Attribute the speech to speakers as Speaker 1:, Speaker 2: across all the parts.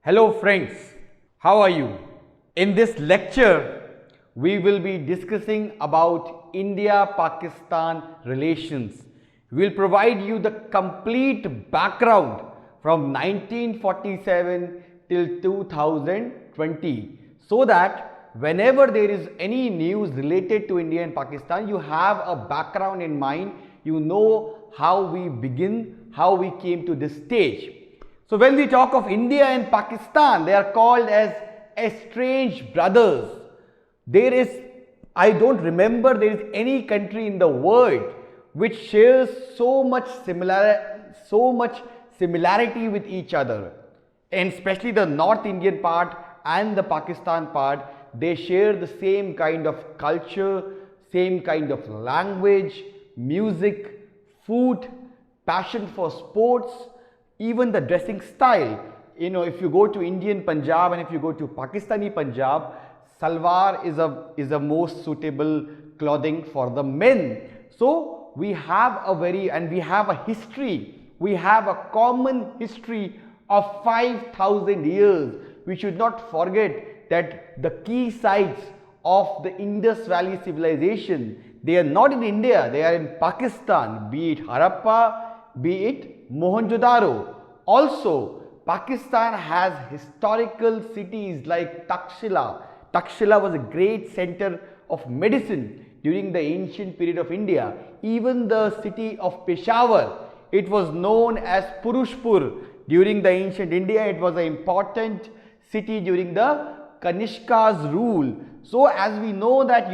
Speaker 1: Hello friends, how are you? In this lecture, we will be discussing about India-Pakistan relations. We will provide you the complete background from 1947 till 2020 so that whenever there is any news related to India and Pakistan, you have a background in mind, you know how we begin, how we came to this stage. So when we talk of India and Pakistan, they are called as estranged brothers. There is, I don't remember there is any country in the world which shares so much similarity with each other. And especially the North Indian part and the Pakistan part, they share the same kind of culture, same kind of language, music, food, passion for sports, even the dressing style. You know, if you go to Indian Punjab and if you go to Pakistani Punjab, salwar is a most suitable clothing for the men. So we have we have a history, we have a common history of 5,000 years. We should not forget that the key sites of the Indus Valley civilization, they are not in India, they are in Pakistan, be it Harappa, be it Mohenjo-daro. Also, Pakistan has historical cities like Takshila. Takshila was a great center of medicine during the ancient period of India. Even the city of Peshawar, it was known as Purushpur during the ancient India. It was an important city during the Kanishka's rule. So as we know that,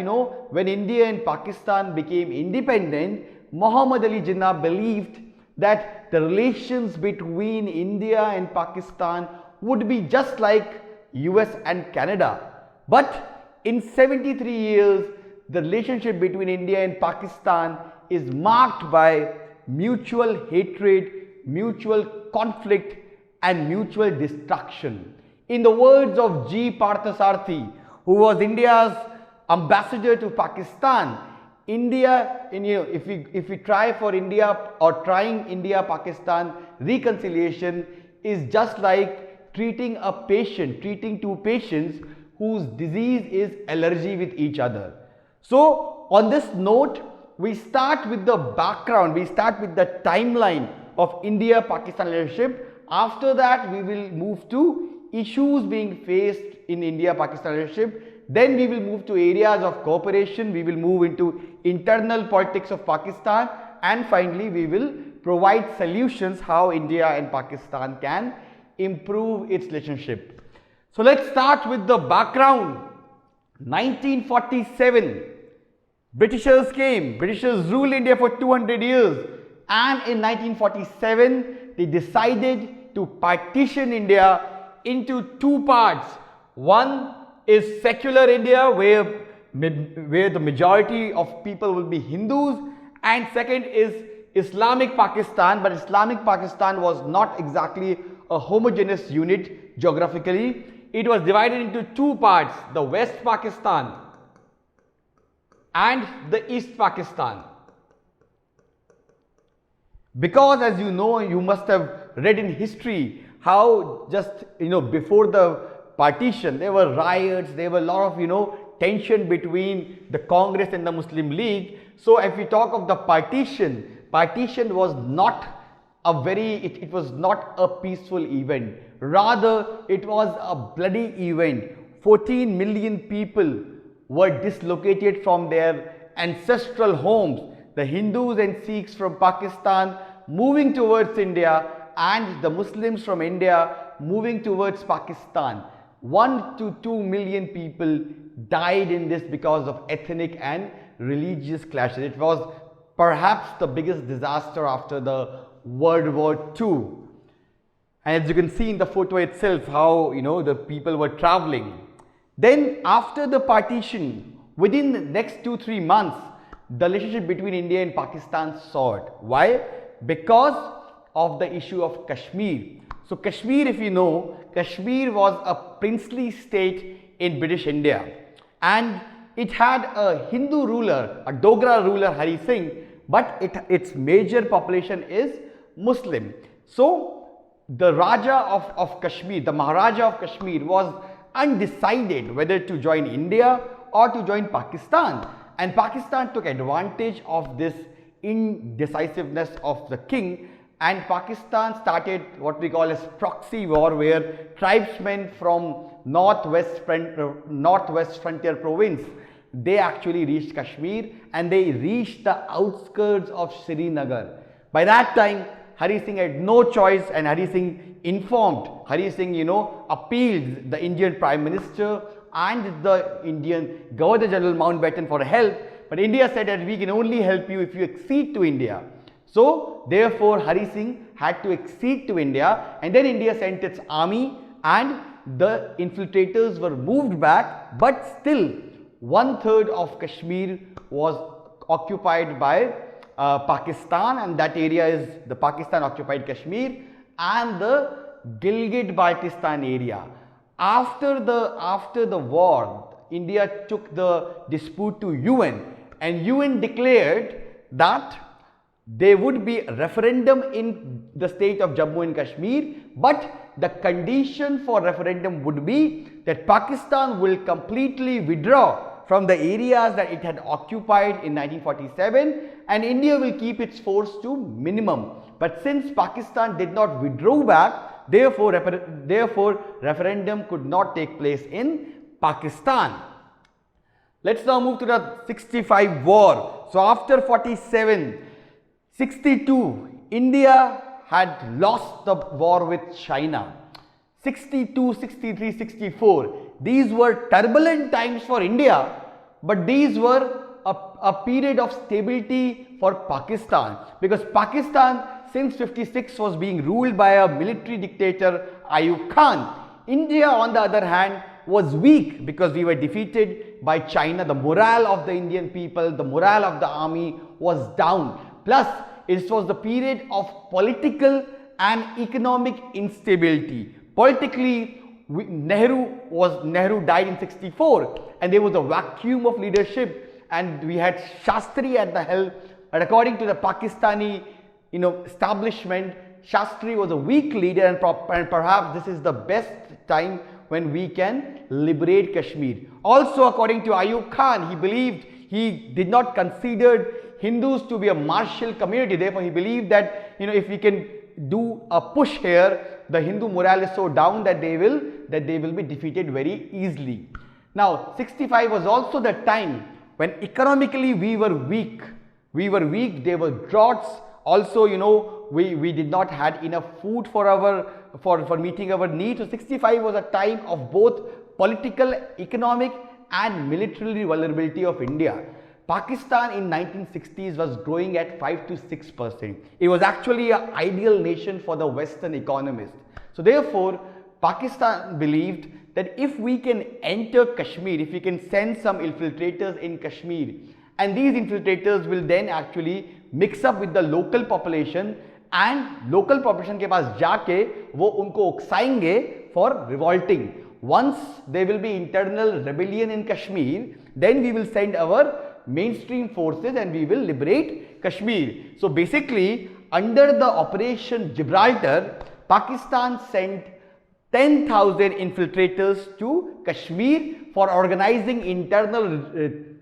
Speaker 1: when India and Pakistan became independent, Muhammad Ali Jinnah believed that the relations between India and Pakistan would be just like US and Canada. But in 73 years, the relationship between India and Pakistan is marked by mutual hatred, mutual conflict and mutual destruction. In the words of G. Parthasarathi, who was India's ambassador to Pakistan, India, if we try for India or trying India-Pakistan reconciliation is just like treating two patients whose disease is allergy with each other. So on this note, we start with the background, we start with the timeline of India-Pakistan relationship. After that, we will move to issues being faced in India-Pakistan relationship. Then we will move to areas of cooperation, we will move into internal politics of Pakistan, and finally we will provide solutions how India and Pakistan can improve its relationship. So let's start with the background. 1947, Britishers came, Britishers ruled India for 200 years, and in 1947 they decided to partition India into two parts. One is secular India where the majority of people will be Hindus, and second is Islamic Pakistan, but Islamic Pakistan was not exactly a homogeneous unit geographically. It was divided into two parts, the West Pakistan and the East Pakistan. Because as you know, you must have read in history how before the partition, there were riots, there were a lot of tension between the Congress and the Muslim League. So if we talk of the partition was not it was not a peaceful event, rather it was a bloody event. 14 million people were dislocated from their ancestral homes, the Hindus and Sikhs from Pakistan moving towards India and the Muslims from India moving towards Pakistan. 1 to 2 million people died in this because of ethnic and religious clashes. It was perhaps the biggest disaster after the World War II. And as you can see in the photo itself, how the people were traveling. Then after the partition, within the next 2-3 months, the relationship between India and Pakistan soared. Why? Because of the issue of Kashmir. So Kashmir, if you know, Kashmir was a princely state in British India, and it had a Hindu ruler, a Dogra ruler, Hari Singh, but its major population is Muslim. So the Raja of Kashmir, the Maharaja of Kashmir was undecided whether to join India or to join Pakistan. And Pakistan took advantage of this indecisiveness of the king, and Pakistan started what we call as proxy war, where tribesmen from northwest frontier province, they actually reached Kashmir and they reached the outskirts of Srinagar. By that time, Hari Singh had no choice, and Hari Singh appealed the Indian Prime Minister and the Indian Governor General Mountbatten for help. But India said that we can only help you if you accede to India. So therefore Hari Singh had to accede to India, and then India sent its army and the infiltrators were moved back, but still 1/3 of Kashmir was occupied by Pakistan, and that area is the Pakistan occupied Kashmir and the Gilgit-Baltistan area. After the war, India took the dispute to UN, and UN declared that there would be a referendum in the state of Jammu and Kashmir, but the condition for referendum would be that Pakistan will completely withdraw from the areas that it had occupied in 1947, and India will keep its force to minimum. But since Pakistan did not withdraw back, therefore referendum could not take place in Pakistan. Let's now move to the 65 war. So after 47, 62, India had lost the war with China. 62, 63, 64, these were turbulent times for India, but these were a period of stability for Pakistan, because Pakistan since 56 was being ruled by a military dictator, Ayub Khan. India, on the other hand, was weak because we were defeated by China. The morale of the Indian people, the morale of the army was down. Plus, it was the period of political and economic instability. Politically, Nehru died in 64, and there was a vacuum of leadership, and we had Shastri at the helm. And according to the Pakistani establishment, Shastri was a weak leader, and perhaps this is the best time when we can liberate Kashmir. Also, according to Ayub Khan, he did not consider Hindus to be a martial community. Therefore, he believed that if we can do a push here, the Hindu morale is so down that they will be defeated very easily. Now, 65 was also the time when economically we were weak. There were droughts. Also, we did not had enough food for meeting our needs. So 65 was a time of both political, economic and military vulnerability of India. Pakistan in 1960s was growing at 5 to 6%. It was actually an ideal nation for the Western economists. So therefore, Pakistan believed that if we can enter Kashmir, if we can send some infiltrators in Kashmir, and these infiltrators will then actually mix up with the local population, and local population के पास जाके वो उनको उकसाएंगे for revolting. Once there will be internal rebellion in Kashmir, then we will send our mainstream forces and we will liberate Kashmir. So basically, under the Operation Gibraltar, Pakistan sent 10,000 infiltrators to Kashmir for organizing internal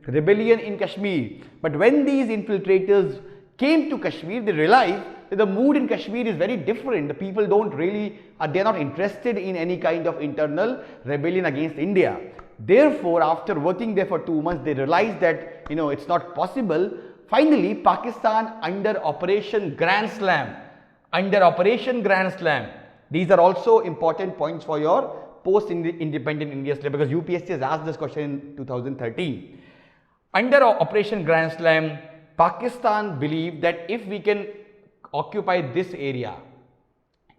Speaker 1: rebellion in Kashmir. But when these infiltrators came to Kashmir, they realized that the mood in Kashmir is very different. The people they're not interested in any kind of internal rebellion against India. Therefore, after working there for 2 months, they realized that it's not possible. Finally, Pakistan under Operation Grand Slam, these are also important points for your post-independent India study, because UPSC has asked this question in 2013. Under Operation Grand Slam, Pakistan believed that if we can occupy this area,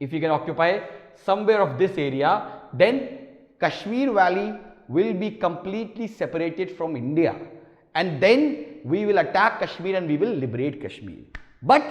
Speaker 1: if we can occupy somewhere of this area, then Kashmir Valley will be completely separated from India, and then we will attack Kashmir and we will liberate Kashmir. But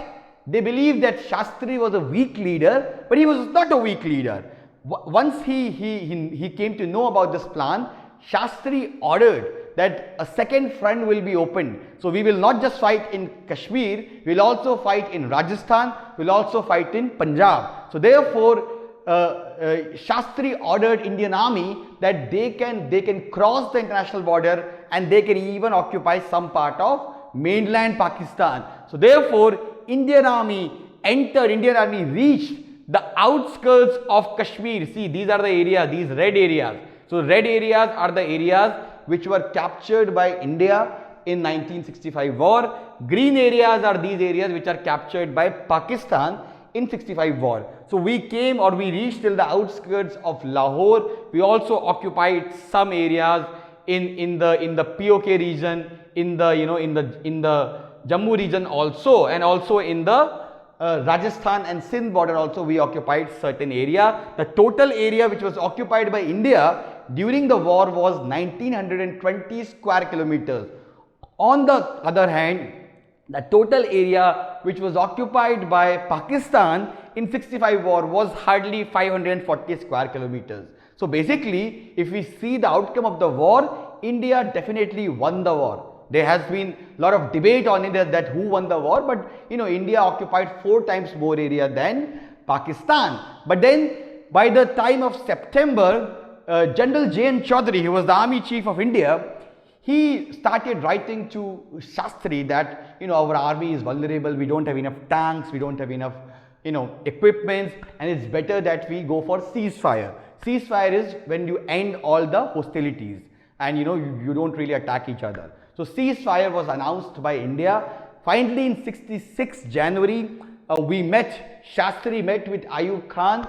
Speaker 1: they believed that Shastri was a weak leader, but he was not a weak leader. Once he came to know about this plan, Shastri ordered that a second front will be opened. So we will not just fight in Kashmir, we will also fight in Rajasthan, we will also fight in Punjab. So therefore, Shastri ordered Indian Army that they can cross the international border and they can even occupy some part of mainland Pakistan. So therefore, Indian Army reached the outskirts of Kashmir. See, these are the areas, these red areas. So red areas are the areas which were captured by India in 1965 war. Green areas are these areas which are captured by Pakistan in 65 war. So we reached till the outskirts of Lahore. We also occupied some areas in the POK region, in the Jammu region also, and also in the Rajasthan and Sindh border also we occupied certain area. The total area which was occupied by India during the war was 1920 square kilometers. On the other hand, the total area which was occupied by Pakistan in 65 war was hardly 540 square kilometers. So basically, if we see the outcome of the war, India definitely won the war. There has been a lot of debate on it that who won the war, but India occupied 4 times more area than Pakistan. But then by the time of September, General J.N. Chaudhary, who was the army chief of India, he started writing to Shastri that our army is vulnerable, we don't have enough tanks, we don't have enough equipments, and it's better that we go for ceasefire. Ceasefire is when you end all the hostilities and you don't really attack each other. So ceasefire was announced by India. Finally, in 66 January, Shastri met with Ayub Khan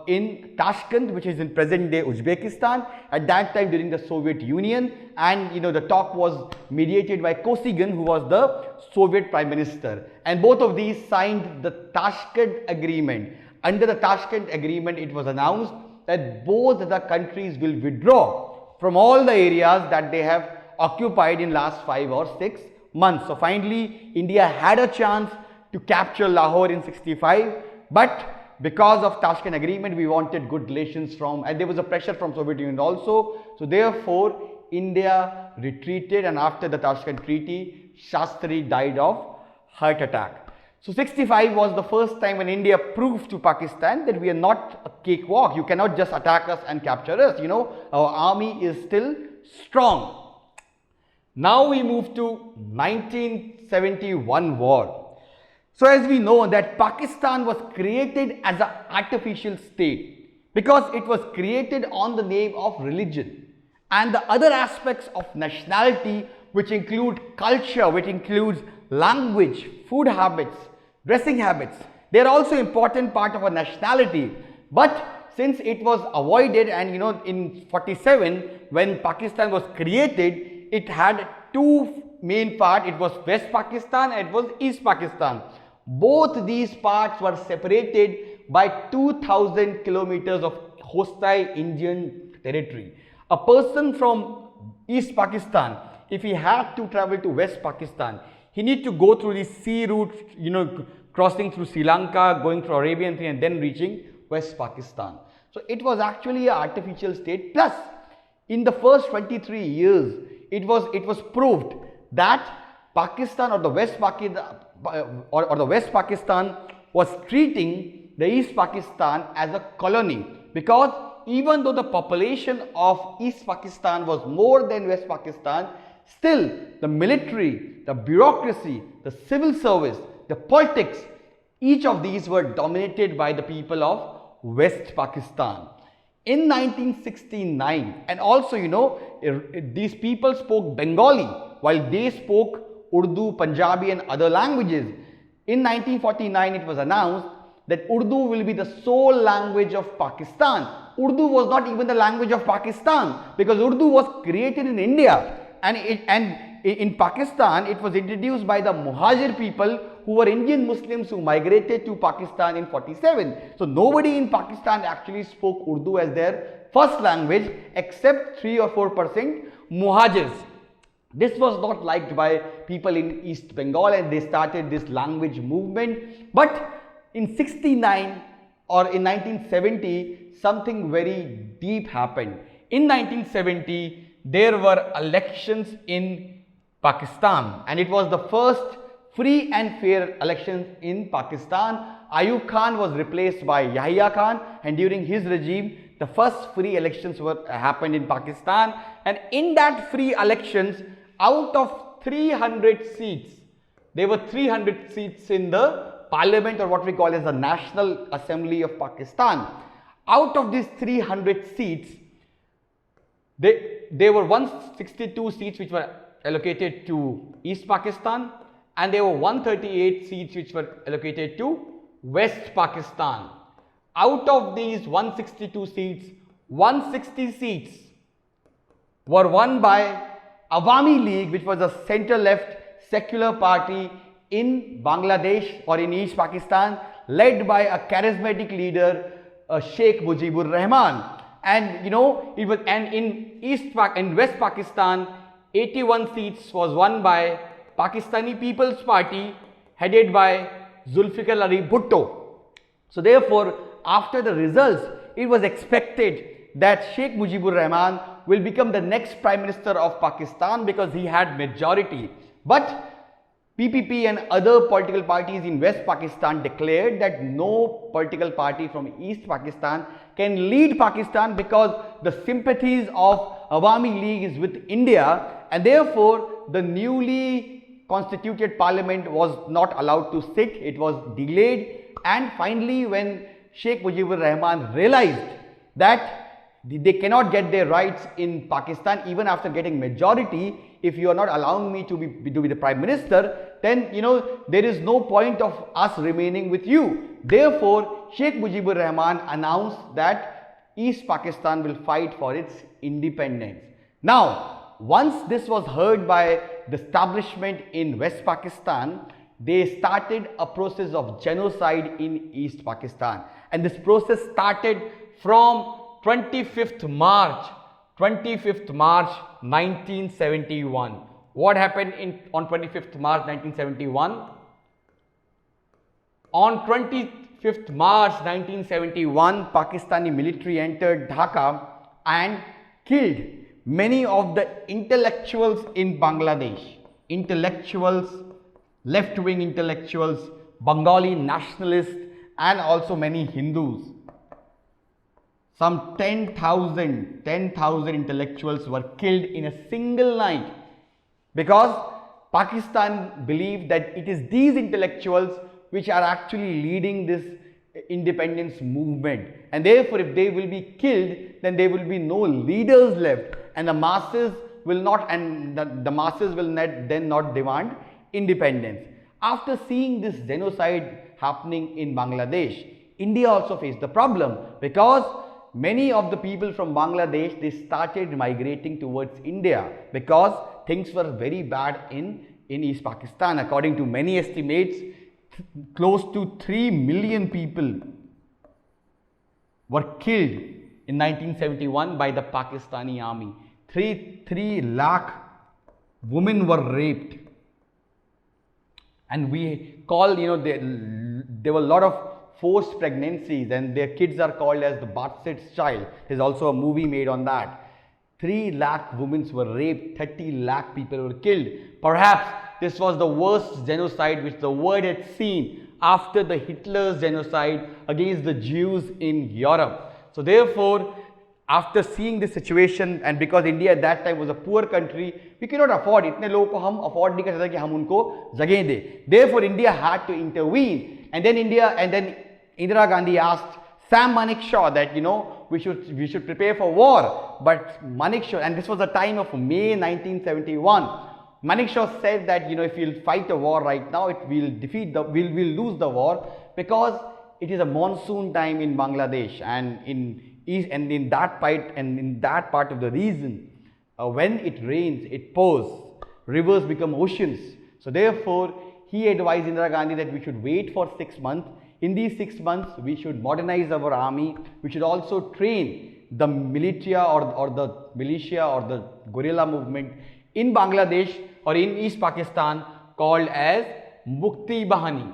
Speaker 1: in Tashkent, which is in present day Uzbekistan, at that time during the Soviet Union, and the talk was mediated by Kosygin, who was the Soviet Prime Minister, and both of these signed the Tashkent Agreement. Under the Tashkent Agreement, it was announced that both the countries will withdraw from all the areas that they have occupied in last 5 or 6 months. So finally, India had a chance to capture Lahore in 65, but because of Tashkent Agreement, we wanted good relations and there was a pressure from Soviet Union also. So therefore, India retreated, and after the Tashkent Treaty, Shastri died of heart attack. So 65 was the first time when India proved to Pakistan that we are not a cakewalk. You cannot just attack us and capture us. Our army is still strong. Now we move to 1971 war. So as we know that Pakistan was created as an artificial state because it was created on the name of religion and the other aspects of nationality, which include culture, which includes language, food habits, dressing habits. They are also important part of a nationality. But since it was avoided, and in 47 when Pakistan was created, it had 2 main parts. It was West Pakistan and it was East Pakistan. Both these parts were separated by 2000 kilometers of hostile Indian territory. A person from East Pakistan, if he had to travel to West Pakistan, he need to go through the sea route, crossing through Sri Lanka, going through Arabian Sea and then reaching West Pakistan. So it was actually an artificial state. Plus, in the first 23 years, it was proved that Pakistan or the West Pakistan was treating the East Pakistan as a colony, because even though the population of East Pakistan was more than West Pakistan, still the military, the bureaucracy, the civil service, the politics, each of these were dominated by the people of West Pakistan. In 1969, and also these people spoke Bengali while they spoke Urdu, Punjabi and other languages. In 1949, it was announced that Urdu will be the sole language of Pakistan. Urdu was not even the language of Pakistan because Urdu was created in India, and in Pakistan it was introduced by the Muhajir people who were Indian Muslims who migrated to Pakistan in 47. So nobody in Pakistan actually spoke Urdu as their first language except 3 or 4% Muhajirs. This was not liked by people in East Bengal and they started this language movement. But in 69 or in 1970, something very deep happened. In 1970, there were elections in Pakistan, and it was the first free and fair elections in Pakistan. Ayub Khan was replaced by Yahya Khan, and during his regime, the first free elections happened in Pakistan. And in that free elections, out of 300 seats, there were 300 seats in the parliament, or what we call as the National Assembly of Pakistan. Out of these 300 seats, there were 162 seats which were allocated to East Pakistan, and there were 138 seats which were allocated to West Pakistan. Out of these 162 seats, 160 seats were won by Awami League, which was a center-left secular party in Bangladesh or in East Pakistan, led by a charismatic leader, Sheikh Mujibur Rahman. And in West Pakistan, 81 seats was won by Pakistani People's Party, headed by Zulfikar Ali Bhutto. So therefore, after the results, it was expected that Sheikh Mujibur Rahman will become the next Prime Minister of Pakistan because he had majority. But PPP and other political parties in West Pakistan declared that no political party from East Pakistan can lead Pakistan because the sympathies of Awami League is with India, and therefore the newly constituted parliament was not allowed to sit. It was delayed, and finally when Sheikh Mujibur Rahman realized that they cannot get their rights in Pakistan even after getting majority, if you are not allowing me to be the Prime Minister, then there is no point of us remaining with you. Therefore, Sheikh Mujibur Rahman announced that East Pakistan will fight for its independence. Now, once this was heard by the establishment in West Pakistan, they started a process of genocide in East Pakistan. And this process started from 25th March 1971. What happened on 25th March 1971? On 25th March 1971, Pakistani military entered Dhaka and killed many of the intellectuals in Bangladesh. Intellectuals, left-wing intellectuals, Bengali nationalists, and also many Hindus. Some 10,000 intellectuals were killed in a single night because Pakistan believed that it is these intellectuals which are actually leading this independence movement, and therefore if they will be killed, then there will be no leaders left, and the masses will not demand independence. After seeing this genocide happening in Bangladesh, India also faced the problem because many of the people from Bangladesh, they started migrating towards India because things were very bad in East Pakistan. According to many estimates, close to 3 million people were killed in 1971 by the Pakistani army. 3 lakh women were raped. And we call, there were a lot of forced pregnancies, and their kids are called as the Batsit's child. There's also a movie made on that. 3 lakh women were raped, 30 lakh people were killed. Perhaps this was the worst genocide which the world had seen after the Hitler's genocide against the Jews in Europe. So therefore, after seeing this situation, and because India at that time was a poor country, we cannot afford itne log ko hum afford nahi kar sakte ki hum unko jagah de. Therefore, India had to intervene, and then Indira Gandhi asked Sam Manekshaw that we should prepare for war. But Manekshaw, and this was the time of May 1971, Manekshaw said that if we'll fight a war right now, we'll lose the war because it is a monsoon time in Bangladesh, and in that part of the region, when it rains, it pours, rivers become oceans. So therefore, he advised Indira Gandhi that we should wait for 6 months. In these 6 months, we should modernize our army. We should also train the militia or the militia or the guerrilla movement in Bangladesh or in East Pakistan called as Mukti Bahani.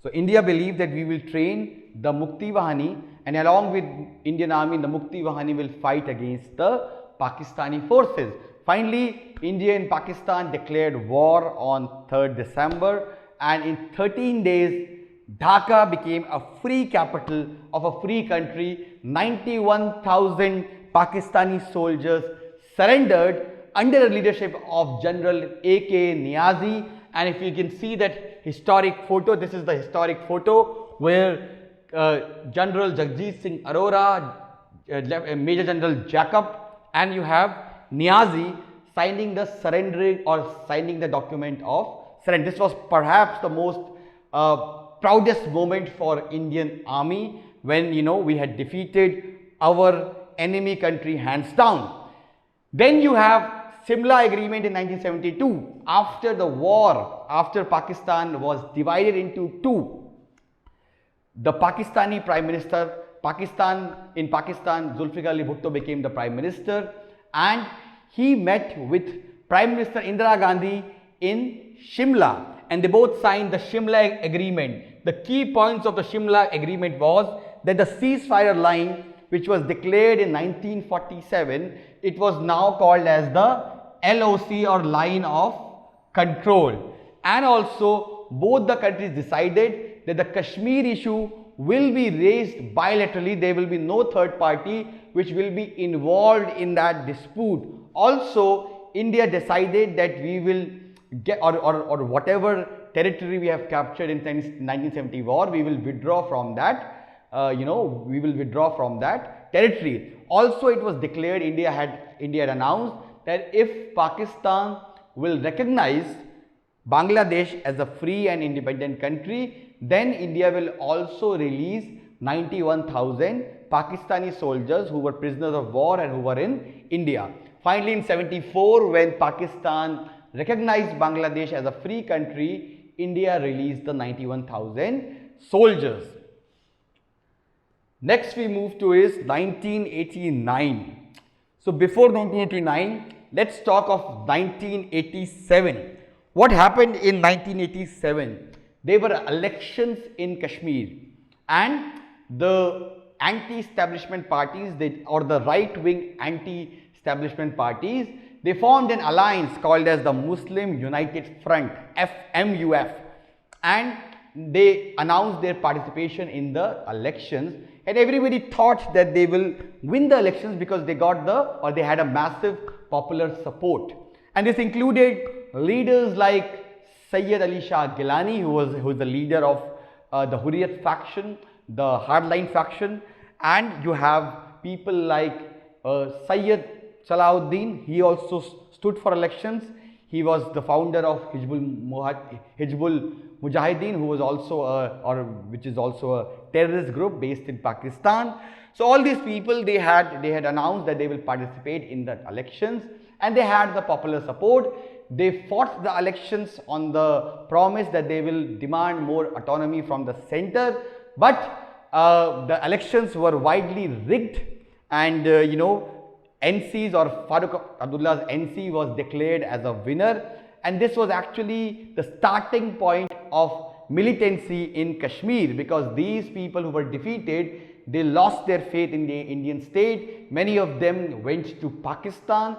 Speaker 1: So India believed that we will train the Mukti Wahani, and along with Indian army, the Mukti Wahani will fight against the Pakistani forces. Finally, India and Pakistan declared war on 3rd December, and in 13 days, Dhaka became a free capital of a free country. 91,000 Pakistani soldiers surrendered under the leadership of General A.K. Niazi. And if you can see that historic photo, this is the historic photo where General Jagjit Singh Arora, Major General Jacob, and you have Niazi signing the surrendering or signing the document of surrender. This was perhaps the most proudest moment for Indian army when we had defeated our enemy country hands down. Then you have Simla Agreement in 1972. After the war, after Pakistan was divided into two, the Pakistani Prime Minister, in Pakistan, Zulfikar Ali Bhutto became the Prime Minister, and he met with Prime Minister Indira Gandhi in Shimla, and they both signed the Shimla Agreement. The key points of the Shimla Agreement was that the ceasefire line, which was declared in 1947, it was now called as the LOC or line of control. And also both the countries decided that the Kashmir issue will be raised bilaterally. There will be no third party which will be involved in that dispute. Also, India decided that we will get or whatever territory we have captured in 1970 war, we will withdraw from that. We will withdraw from that territory. Also, it was declared, India had announced that if Pakistan will recognize Bangladesh as a free and independent country, then India will also release 91,000 Pakistani soldiers who were prisoners of war and who were in India. Finally, in 74, when Pakistan recognized Bangladesh as a free country, India released the 91,000 soldiers. Next we move to is 1989. So before 1989, let's talk of 1987. What happened in 1987? There were elections in Kashmir, and the anti-establishment parties, or the right-wing anti-establishment parties, they formed an alliance called as the Muslim United Front, FMUF, and they announced their participation in the elections, and everybody thought that they will win the elections because they had a massive popular support. And this included leaders like Sayyid Ali Shah Gilani, who was the leader of the Hurriyat faction, the hardline faction, and you have people like Sayyid Salahuddin. He also stood for elections. He was the founder of Hizbul Mujahideen, who was also which is also a terrorist group based in Pakistan. So all these people, they had announced that they will participate in the elections, and they had the popular support. They fought the elections on the promise that they will demand more autonomy from the center, but the elections were widely rigged, and NC's or Farooq Abdullah's NC was declared as a winner, and this was actually the starting point of militancy in Kashmir, because these people who were defeated, they lost their faith in the Indian state. Many of them went to Pakistan.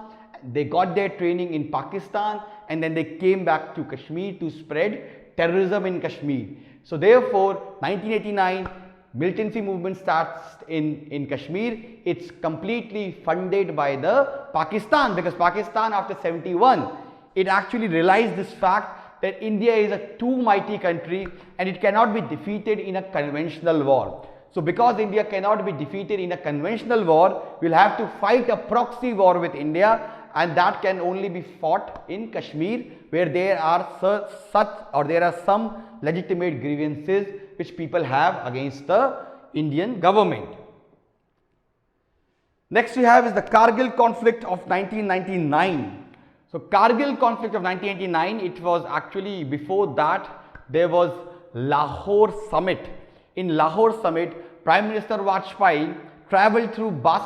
Speaker 1: They got their training in Pakistan, and then they came back to Kashmir to spread terrorism in Kashmir. So therefore, 1989, militancy movement starts in Kashmir. It's completely funded by the Pakistan, because Pakistan after 71, it actually realized this fact that India is a too mighty country and it cannot be defeated in a conventional war. So because India cannot be defeated in a conventional war, we'll have to fight a proxy war with India, and that can only be fought in Kashmir, where there are some legitimate grievances which people have against the Indian government. Next we have is the Kargil conflict of 1999. So Kargil conflict of 1989, it was actually, before that there was Lahore summit. In Lahore summit, Prime Minister Vajpayee travelled through bus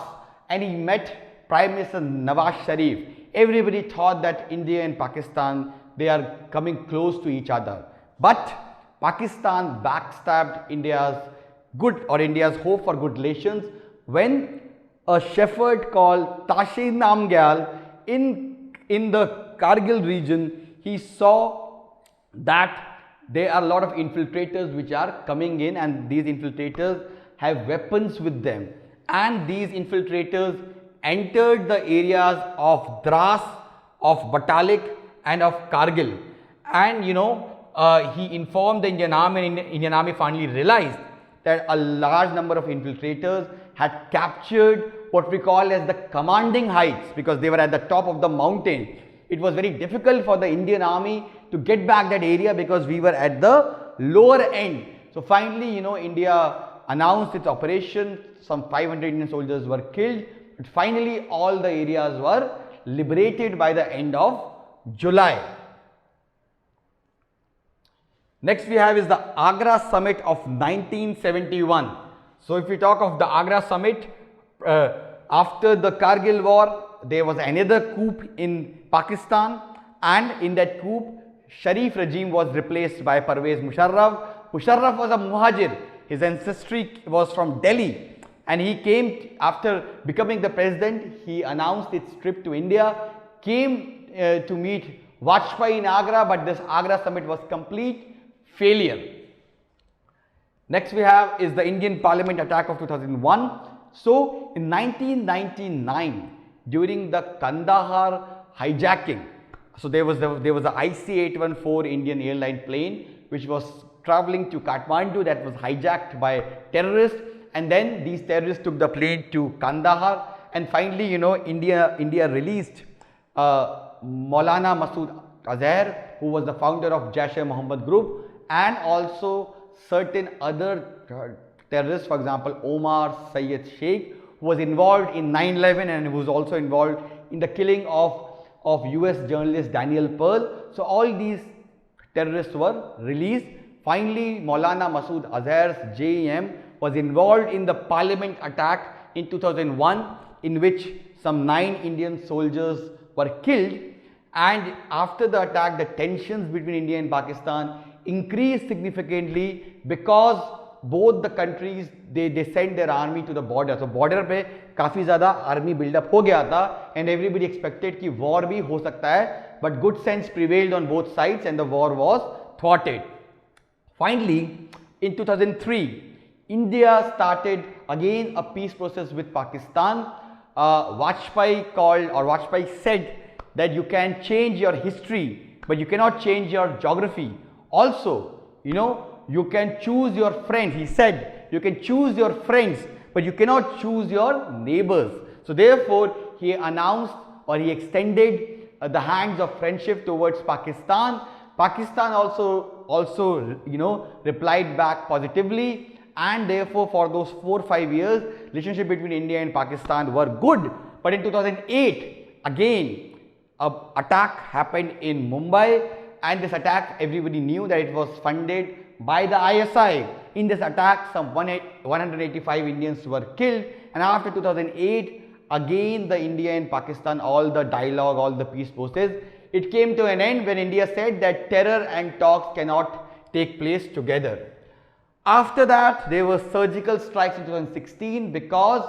Speaker 1: and he met Prime Minister Nawaz Sharif. Everybody thought that India and Pakistan, they are coming close to each other. But Pakistan backstabbed India's hope for good relations when a shepherd called Tashi Namgyal in the Kargil region, he saw that there are a lot of infiltrators which are coming in, and these infiltrators have weapons with them, and these infiltrators entered the areas of Dras, of Batalik and of Kargil, and he informed the Indian Army, and Indian Army finally realized that a large number of infiltrators had captured what we call as the commanding heights, because they were at the top of the mountain. It was very difficult for the Indian Army to get back that area because we were at the lower end. So finally, India announced its operation. Some 500 Indian soldiers were killed, but finally all the areas were liberated by the end of July. Next we have is the Agra Summit of 1971. So if we talk of the Agra Summit, after the Kargil war, there was another coup in Pakistan, and in that coup, Sharif regime was replaced by Parvez Musharraf. Musharraf was a Muhajir. His ancestry was from Delhi, and he came after becoming the president. He announced its trip to India, came to meet Vajpayee in Agra, but this Agra Summit was complete failure. Next we have is the Indian Parliament attack of 2001. So in 1999, during the Kandahar hijacking, so there was the IC-814 Indian airline plane which was traveling to Kathmandu, that was hijacked by terrorists, and then these terrorists took the plane to Kandahar, and finally India released Maulana Masood Azhar, who was the founder of Jaish-e-Mohammed group, and also certain other terrorists, for example Omar Syed Sheikh, who was involved in 9/11 and who was also involved in the killing of US journalist Daniel Pearl. So all these terrorists were released. Finally, Maulana Masood Azhar's JEM was involved in the parliament attack in 2001, in which some 9 Indian soldiers were killed, and after the attack the tensions between India and Pakistan increased significantly because both the countries they sent their army to the border. So border पे काफी ज़्यादा army build up हो गया था, and everybody expected कि war भी हो सकता है, but good sense prevailed on both sides and the war was thwarted. Finally, in 2003, India started again a peace process with Pakistan. Vajpayee said that you can change your history, but you cannot change your geography. Also, you can choose your friends. He said you can choose your friends, but you cannot choose your neighbors. So therefore, he announced, or he extended the hands of friendship towards Pakistan. Pakistan also replied back positively, and therefore for those 4-5 years relationship between India and Pakistan were good. But in 2008 again an attack happened in Mumbai, and this attack everybody knew that it was funded by the ISI. In this attack some 185 Indians were killed, and after 2008 again the India and Pakistan, all the dialogue, all the peace process, it came to an end when India said that terror and talks cannot take place together. After that there were surgical strikes in 2016 because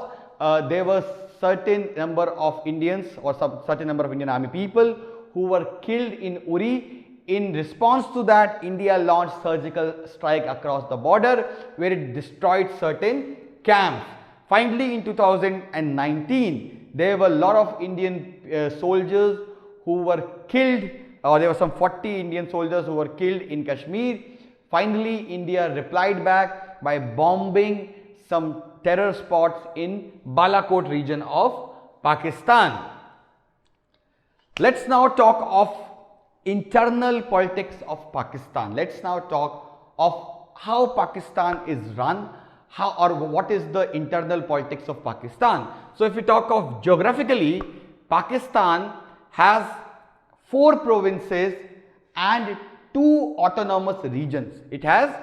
Speaker 1: there were certain number of Indians or certain number of Indian army people who were killed in Uri. In response to that, India launched surgical strike across the border where it destroyed certain camps. Finally, in 2019, there were a lot of Indian soldiers who were killed, or there were some 40 Indian soldiers who were killed in Kashmir. Finally, India replied back by bombing some terror spots in Balakot region of Pakistan. Let's now talk of internal politics of Pakistan. Let's now talk of how Pakistan is run, what is the internal politics of Pakistan. So if we talk of geographically, Pakistan has 4 provinces and 2 autonomous regions. It has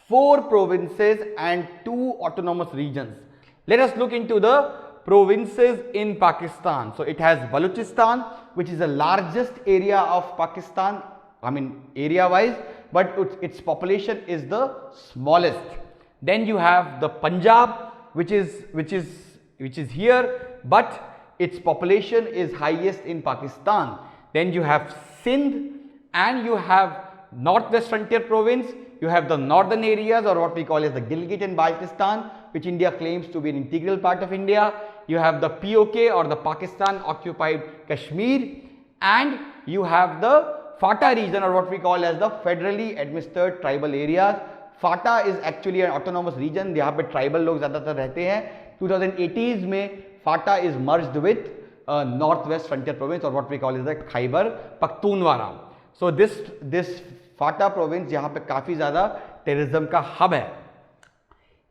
Speaker 1: 4 provinces and 2 autonomous regions. Let us look into the provinces in Pakistan. So it has Balochistan, which is the largest area of Pakistan, area wise. but its population is the smallest. Then you have the Punjab, which is here, but its population is highest in Pakistan. Then you have Sindh, and you have Northwest Frontier Province. You have the northern areas, or what we call as the Gilgit and Baltistan, which India claims to be an integral part of India. You have the POK, or the Pakistan occupied Kashmir, and you have the FATA region, or what we call as the federally administered tribal areas. FATA is actually an autonomous region. यहाँ पे tribal लोग ज़्यादातर रहते हैं. 2080s में FATA is merged with Northwest Frontier Province, or what we call as the Khyber Pakhtunkhwa. So this FATA province यहाँ पे काफ़ी ज़्यादा terrorism का hub है.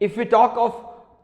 Speaker 1: If we talk of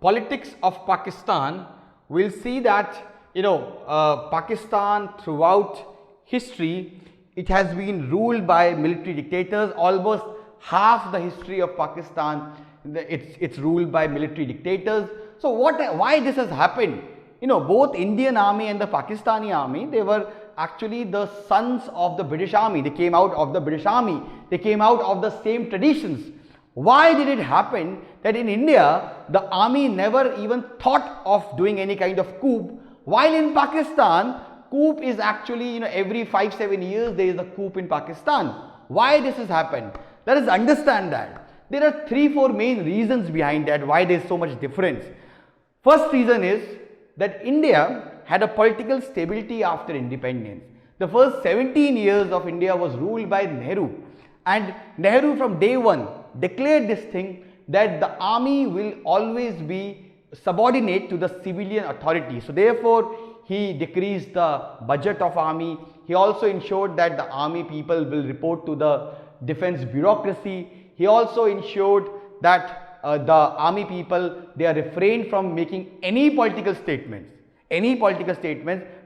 Speaker 1: politics of Pakistan, we'll see that Pakistan throughout history, it has been ruled by military dictators. Almost half the history of Pakistan, it's ruled by military dictators. So why this has happened? Both Indian army and the Pakistani army, they were actually the sons of the British army. They came out of the British army. They came out of the same traditions. Why did it happen that in India, the army never even thought of doing any kind of coup, while in Pakistan, coup is actually, every 5-7 years there is a coup in Pakistan. Why this has happened? Let us understand that. There are 3-4 main reasons behind that, why there is so much difference. First reason is that India had a political stability after independence. The first 17 years of India was ruled by Nehru, and Nehru from day one declared this thing that the army will always be subordinate to the civilian authority. So therefore, he decreased the budget of army. He also ensured that the army people will report to the defense bureaucracy. He also ensured that the army people, they are refrained from making any political statements.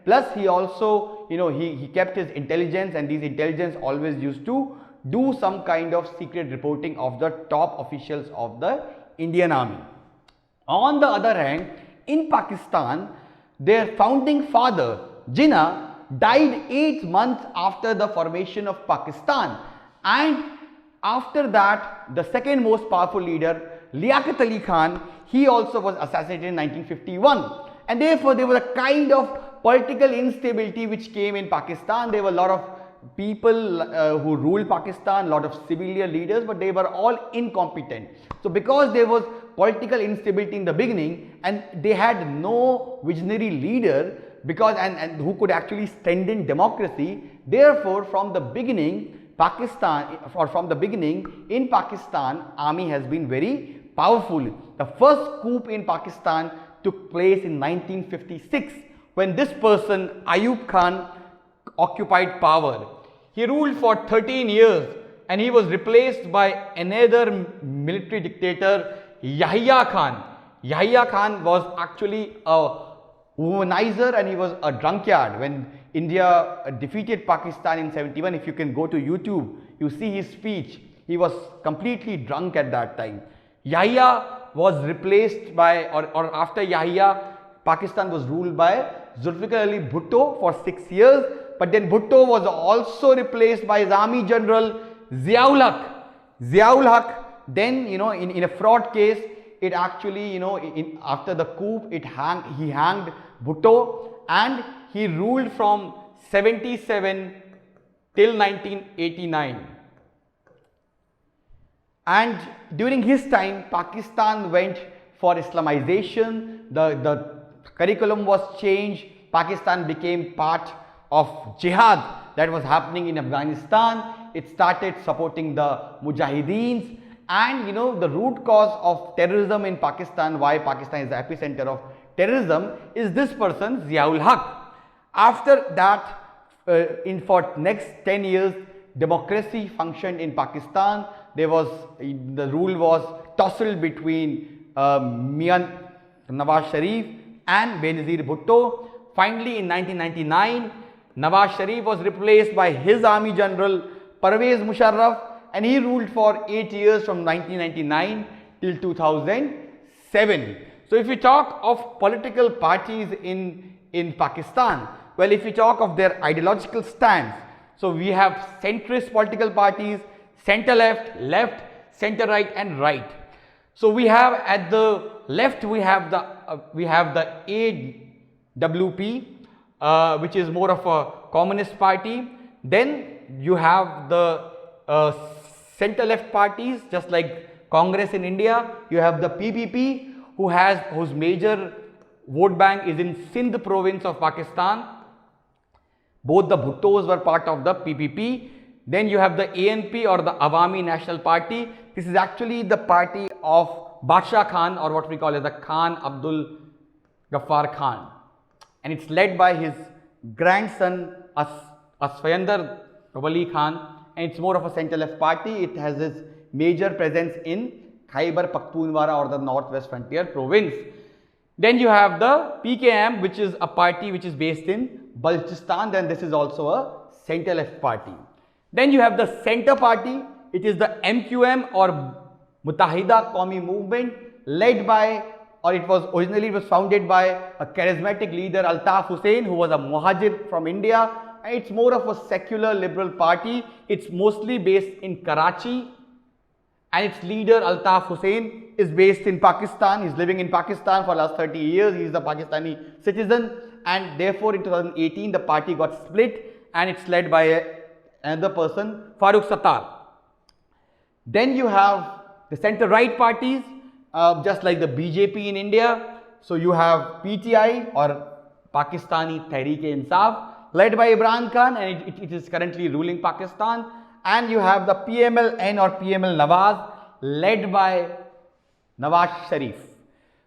Speaker 1: Plus he also, he kept his intelligence, and these intelligence always used to do some kind of secret reporting of the top officials of the Indian army. On the other hand, in Pakistan, their founding father, Jinnah, died 8 months after the formation of Pakistan, and after that, the second most powerful leader, Liaquat Ali Khan, he also was assassinated in 1951. And therefore, there was a kind of political instability which came in Pakistan. There were a lot of people who ruled Pakistan, a lot of civilian leaders, but they were all incompetent. So because there was political instability in the beginning, and they had no visionary leader and who could actually strengthen democracy, therefore from the beginning, in Pakistan, army has been very powerful. The first coup in Pakistan took place in 1956 when this person, Ayub Khan, occupied power. He ruled for 13 years and he was replaced by another military dictator, Yahya Khan. Yahya Khan was actually a womanizer and he was a drunkard. When India defeated Pakistan in 71, if you can go to YouTube, you see his speech. He was completely drunk at that time. Yahya was replaced by, or after Yahya, Pakistan was ruled by Zulfikar Ali Bhutto for 6 years. But then Bhutto was also replaced by his army general Ziaul Haq. Ziaul Haq, then in a fraud case, it actually after the coup, he hanged Bhutto, and he ruled from 77 till 1989. And during his time, Pakistan went for Islamization. The curriculum was changed. Pakistan became part of jihad that was happening in Afghanistan. It started supporting the Mujahideens, and the root cause of terrorism in Pakistan, why Pakistan is the epicenter of terrorism, is this person, Ziaul Haq. After that, for next 10 years, democracy functioned in Pakistan. The rule was tousled between Mian Nawaz Sharif and Benazir Bhutto. Finally, in 1999, Nawaz Sharif was replaced by his army general Parvez Musharraf, and he ruled for 8 years from 1999 till 2007. So if we talk of political parties in Pakistan, well, if we talk of their ideological stance, so we have centrist political parties, center left, left, center right, and right. So we have at the left we have the AWP, which is more of a communist party. Then you have the center left parties, just like Congress in India. You have the PPP, whose major vote bank is in Sindh province of Pakistan. Both the Bhuttos were part of the PPP. Then you have the ANP, or the Awami National Party. This is actually the party of Badshah Khan, or what we call as the Khan Abdul Ghaffar Khan, and it's led by his grandson Asfayandar Wali Khan, and it's more of a center-left party. It has its major presence in Khyber Pakhtunkhwa, or the Northwest Frontier Province. Then you have the PKM, which is a party which is based in Balochistan. Then this is also a center-left party. Then you have the center party. It is the MQM, or Muttahida Qawmi Movement, led by, or it was founded by a charismatic leader, Altaf Hussain, who was a Muhajir from India. And it's more of a secular liberal party. It's mostly based in Karachi, and its leader Altaf Hussain is based in Pakistan. He's living in Pakistan for the last 30 years. He is a Pakistani citizen, and therefore in 2018 the party got split, and it's led by another person, Farooq Sattar. Then you have the center-right parties, just like the BJP in India. So you have PTI, or Pakistani Tehreek-e-Insaf, led by Imran Khan, and it is currently ruling Pakistan. And you have the PML-N, or PML Nawaz, led by Nawaz Sharif.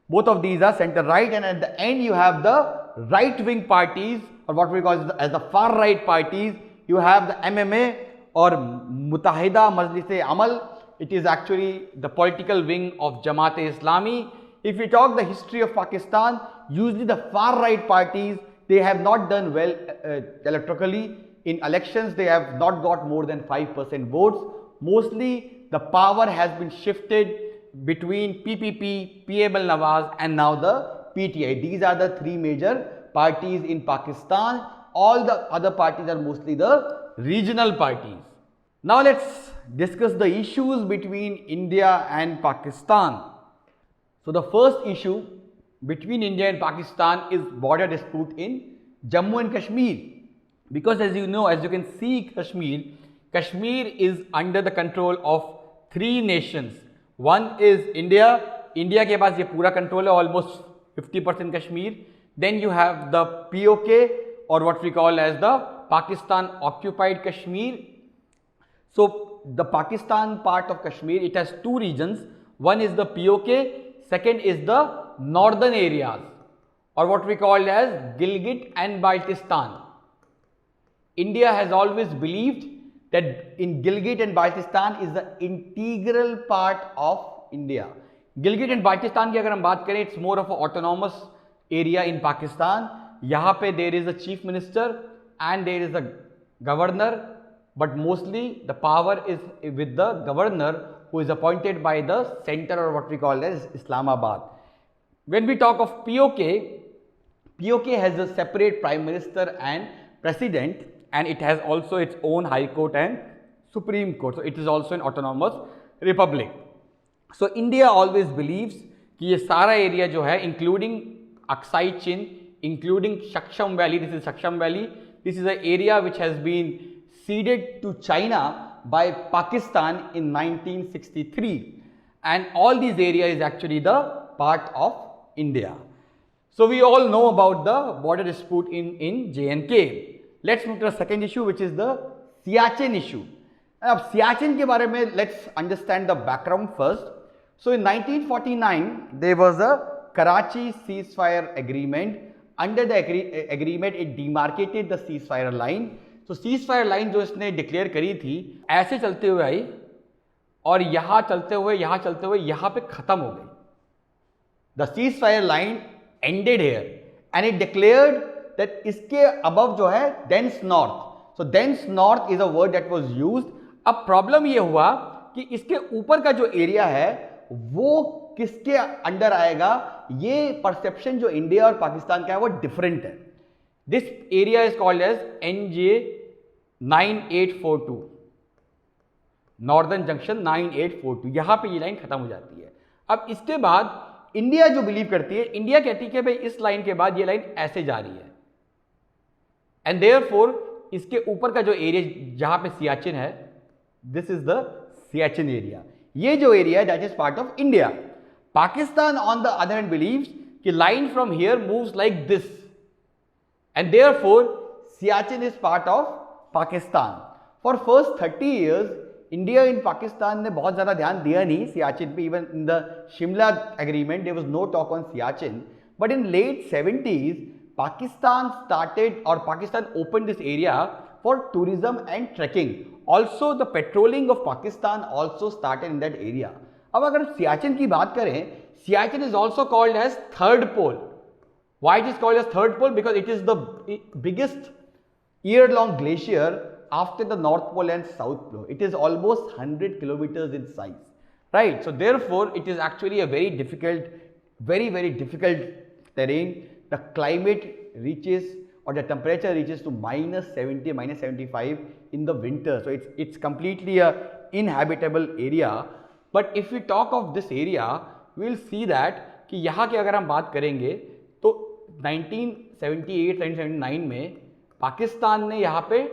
Speaker 1: Both of these are center-right, and at the end you have the right-wing parties, or what we call as the far-right parties. You have the MMA, or Muttahida Majlis-e-Amal. It is actually the political wing of Jamaat-e-Islami. If we talk the history of Pakistan, usually the far-right parties, they have not done well electorally. In elections, they have not got more than 5% votes. Mostly, the power has been shifted between PPP, PML Nawaz, and now the PTI. These are the three major parties in Pakistan. All the other parties are mostly the regional parties. Now let's discuss the issues between India and Pakistan. So the first issue between India and Pakistan is border dispute in Jammu and Kashmir. Because as you know, as you can see, Kashmir is under the control of three nations. One is India. India के पास ये पूरा control है, almost 50% Kashmir. Then you have the POK, or what we call as the Pakistan occupied Kashmir. So the Pakistan part of Kashmir, it has two regions. One is the POK, second is the northern areas, or what we call as Gilgit and Baltistan. India has always believed that in Gilgit and Baltistan is the integral part of India. Gilgit and Baltistan की अगर हम बात करें, it's more of an autonomous area in Pakistan. यहाँ पे there is a chief minister and there is a governor, but mostly the power is with the governor, who is appointed by the center, or what we call as Islamabad. When we talk of POK has a separate prime minister and president, and it has also its own high court and supreme court. So it is also an autonomous republic. So India always believes कि ये सारा area जो है, including Aksai Chin, including Shaksham Valley, this is Shaksham Valley, this is an area which has been ceded to China by Pakistan in 1963, and all these areas is actually the part of India. So we all know about the border dispute in J&K. Let's move to the second issue, which is the Siachen issue. Now Siachen के बारे में, let's understand the background first. So in 1949 there was a Karachi ceasefire agreement. Under the agreement it demarcated the ceasefire line. तो ceasefire line जो इसने declare करी थी, ऐसे चलते हुए आई और यहाँ चलते हुए यहाँ पे खत्म हो गई. The ceasefire line ended here and it declared that इसके above जो है dense north. So dense north is a word that was used. अब प्रॉब्लम ये हुआ कि इसके ऊपर का जो एरिया है वो किसके अंडर आएगा, ये परसेप्शन जो इंडिया और पाकिस्तान का है वो डिफरेंट है. This area is called as NJ 9842. Northern junction 9842, यहां पे ये लाइन खत्म हो जाती है। अब इसके बाद इंडिया जो बिलीव करती है, इंडिया कहती है कि भाई इस लाइन के बाद ये लाइन ऐसे जा रही है, एंड देयरफॉर इसके ऊपर का जो एरिया जहां पे सियाचिन है, this is the Siachen area. ये जो एरिया है that is part of India. Pakistan on the other hand believes कि line from here moves like this, and therefore Siachen is part of Pakistan. For first 30 years India in Pakistan ने बहुत ज्यादा ध्यान दिया नहीं सियाचिन पे। Even in the Shimla agreement there was no talk on Siachen, but in late 70s Pakistan started, or Pakistan opened this area for tourism and trekking. Also the patrolling of Pakistan also started in that area. अब अगर सियाचिन की बात करें, Siachen is also called as third pole. Why it is called as third pole? Because it is the biggest year-long glacier after the North Pole and South Pole. It is almost 100 kilometers in size, right? So therefore it is actually a very difficult, very difficult terrain. The climate reaches, or the temperature reaches to -70, -75 in the winter. So it's completely a inhabitable area. But if we talk of this area, we will see that कि यहाँ की अगर हम बात करेंगे तो 1978-1979 में पाकिस्तान ने यहाँ पे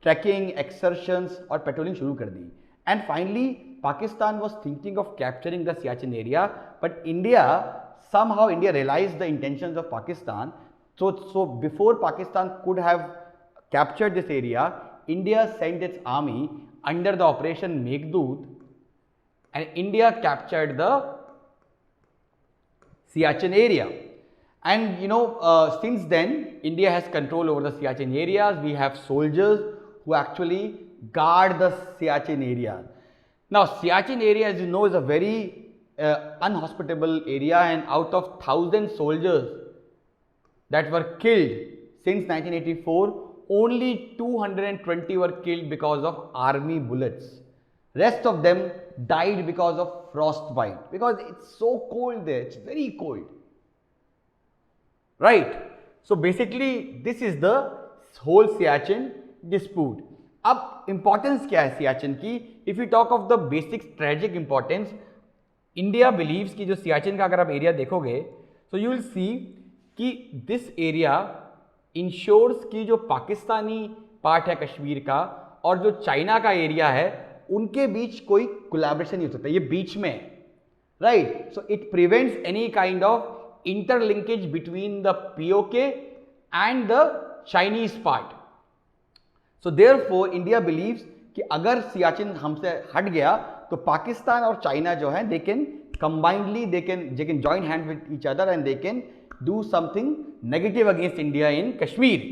Speaker 1: ट्रैकिंग, एक्सर्शंस और पेट्रोलिंग शुरू कर दी। And finally Pakistan was thinking of capturing the Siachen area, but India somehow India realized the intentions of Pakistan. So before Pakistan could have captured this area, India sent its army under the Operation Meghdoot, and India captured the Siachen area. And you know, since then India has control over the Siachen areas. We have soldiers who actually guard the Siachen area. Now Siachen area, as you know, is a very unhospitable area, and out of 1,000 soldiers that were killed since 1984, only 220 were killed because of army bullets. Rest of them died because of frostbite, because it's so cold there, it's very cold, right? So basically this is the whole Siachen dispute. अब importance क्या है सियाचिन की? If we talk of the basic strategic importance, India believes कि जो सियाचिन का अगर आप area देखोगे, सो यू विल सी कि दिस एरिया इंश्योर्स की जो पाकिस्तानी पार्ट है कश्मीर का और जो चाइना का एरिया है उनके बीच कोई कोलैबोरेशन नहीं हो सकता, ये बीच में है, right? So it prevents any kind of interlinkage between the POK and the Chinese part. So therefore India believes कि अगर सियाचिन हमसे हट गया तो पाकिस्तान और चाइना जो है they can combinedly they can join hand with each other and they can do something negative against India in Kashmir.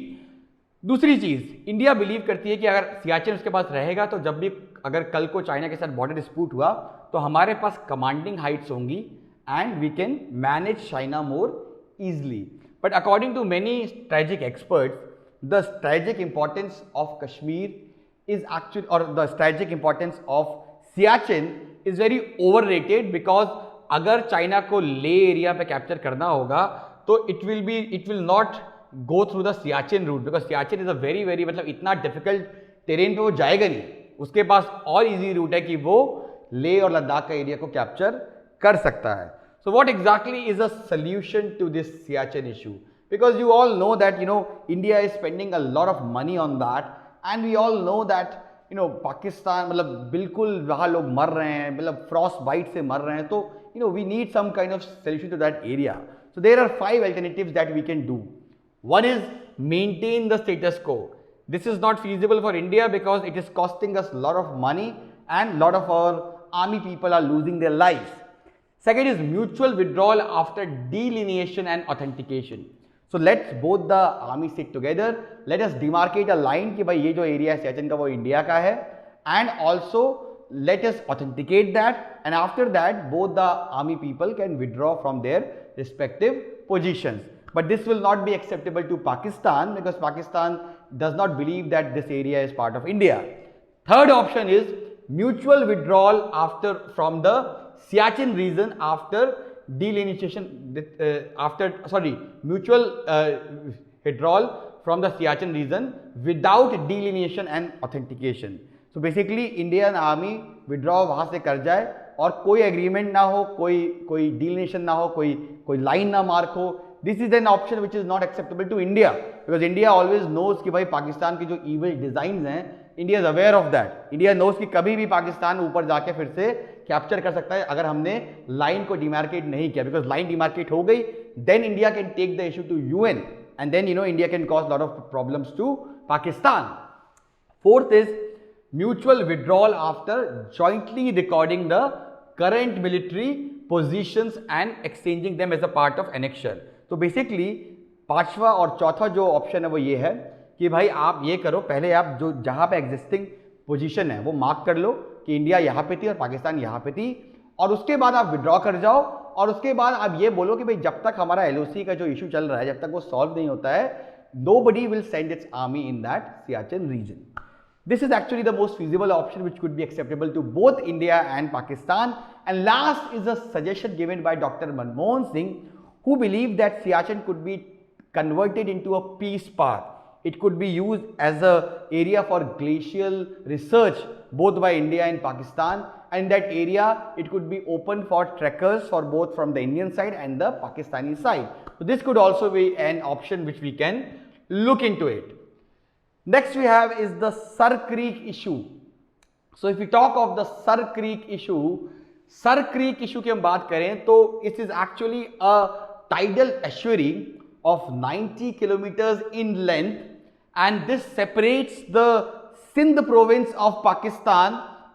Speaker 1: दूसरी चीज, इंडिया बिलीव करती है कि अगर सियाचिन उसके पास रहेगा तो जब भी अगर कल को चाइना के साथ बॉर्डर डिस्प्यूट हुआ तो हमारे पास कमांडिंग हाइट्स होंगी and we can manage China more easily. But according to many strategic experts, the strategic importance of Kashmir is actually, or the strategic importance of Siachen is very overrated, because अगर China को ले area पे capture करना होगा तो it will not go through the Siachen route, because Siachen is a very मतलब इतना difficult terrain पे वो जाएगा नहीं, उसके पास और इजी रूट है कि वो ले और लद्दाख का एरिया को कैप्चर कर सकता है। So what exactly is a solution to this Siachen issue? Because you all know that India is spending a lot of money on that, and we all know that Pakistan मतलब बिल्कुल वहाँ लोग मर रहे हैं, मतलब फ्रॉस्ट बाइट से मर रहे हैं, तो we need some kind of solution to that area. So there are 5 alternatives that we can do. One is maintain the status quo. This is not feasible for India because it is costing us a lot of money and a lot of our army people are losing their lives. Second is mutual withdrawal after delineation and authentication. So let's both the army sit together. Let us demarcate a line कि भाई ये जो area है सियाचिन का वो India का है, and also let us authenticate that, and after that both the army people can withdraw from their respective positions. But this will not be acceptable to Pakistan because Pakistan does not believe that this area is part of India. Third option is mutual withdrawal from the Siachen region after delineation, mutual withdrawal from the Siachen region without delineation and authentication. So basically Indian army withdraw वहां से कर जाए और कोई agreement ना हो, कोई डीलिनेशन ना हो, कोई लाइन ना मार्क हो. This is an option which is not acceptable to India, because India always knows कि भाई पाकिस्तान के जो इविल डिजाइन हैं, India is aware of that. India knows कि कभी भी पाकिस्तान ऊपर जाके फिर से कैप्चर कर सकता है अगर हमने लाइन को डिमार्केट नहीं किया. बिकॉज लाइन डिमार्केट हो गई, then India can take the issue to UN and then India can cause a lot of problems to Pakistan. Fourth is mutual withdrawal after jointly recording the current military positions and exchanging them as a part of annexation. तो basically पांचवा और चौथा जो option है वो ये है कि भाई आप ये करो, पहले आप जो जहां पे एग्जिस्टिंग पोजीशन है वो मार्क कर लो कि इंडिया यहाँ पे थी और पाकिस्तान यहाँ पे थी, और उसके बाद आप विड्रॉ कर जाओ, और उसके बाद आप ये बोलो कि भाई जब तक हमारा एलओसी का जो इशू चल रहा है, जब तक वो सॉल्व नहीं होता है, nobody will send its army in that Siachen region. This is actually the most feasible option which could be acceptable to both India and Pakistan. And last is a suggestion given by Dr. Manmohan Singh, who believed that Siachen could be converted into a peace park. It could be used as an area for glacial research both by India and Pakistan. And that area, it could be open for trekkers for both from the Indian side and the Pakistani side. So this could also be an option which we can look into it. Next we have is the Sar Creek issue. So if we talk of the Sar Creek issue की हम बात करें तो it is actually a tidal estuary of 90 kilometers in length, and this separates the Sindh province of Pakistan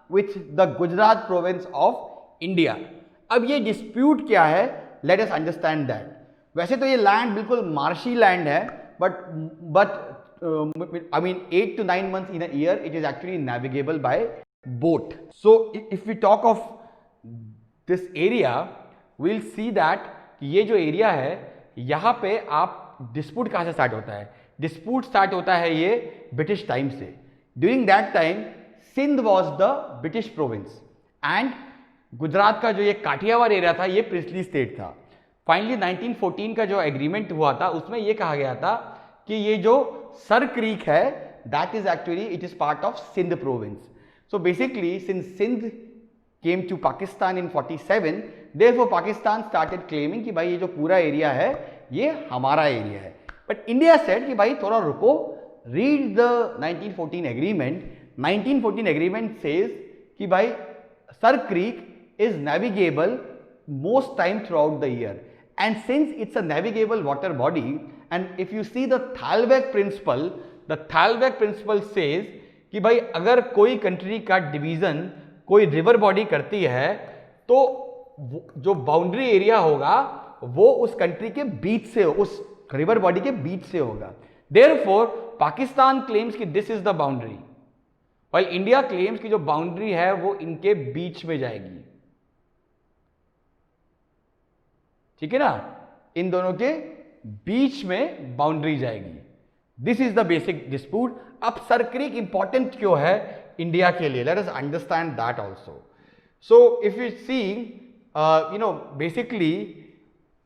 Speaker 1: with the Gujarat province of India. अब ये dispute क्या है? Let us understand that. वैसे तो ये land बिल्कुल marshy land है, but I mean 8 to 9 months in a year it is actually navigable by boat. So if we talk of this area, we'll see that ये जो area है, यहाँ पे आप dispute कहाँ से start होता है? Dispute start होता है ये British time से. During that time Sindh was the British province and Gujarat का जो ये काठियावाड़ एरिया था ये प्रिंसली स्टेट था. फाइनली 1914 का जो एग्रीमेंट हुआ था उसमें ये कहा गया था कि ये जो सर क्रीक है that is actually it is part of Sindh province. So basically since Sindh came to Pakistan in 47, therefore Pakistan started claiming कि भाई ये जो पूरा एरिया है ये हमारा एरिया है. बट इंडिया सेड कि भाई थोड़ा रुको, read the 1914 agreement. 1914 agreement says कि भाई Sar Creek is navigable most time throughout the year, and since it's a navigable water body, and if you see the Thalweg principle says कि भाई अगर कोई कंट्री का डिवीजन कोई river body करती है तो जो बाउंड्री एरिया होगा वो उस कंट्री के बीच से, उस रिवर बॉडी के बीच से होगा. Therefore पाकिस्तान क्लेम्स कि this is the boundary, while India claims की जो बाउंड्री है वो इनके बीच में जाएगी. ठीक है ना, इन दोनों के बीच में बाउंड्री जाएगी. This is the basic dispute. अब सर क्रीक इंपॉर्टेंट क्यों है इंडिया के लिए? Let us understand that also. So if you see basically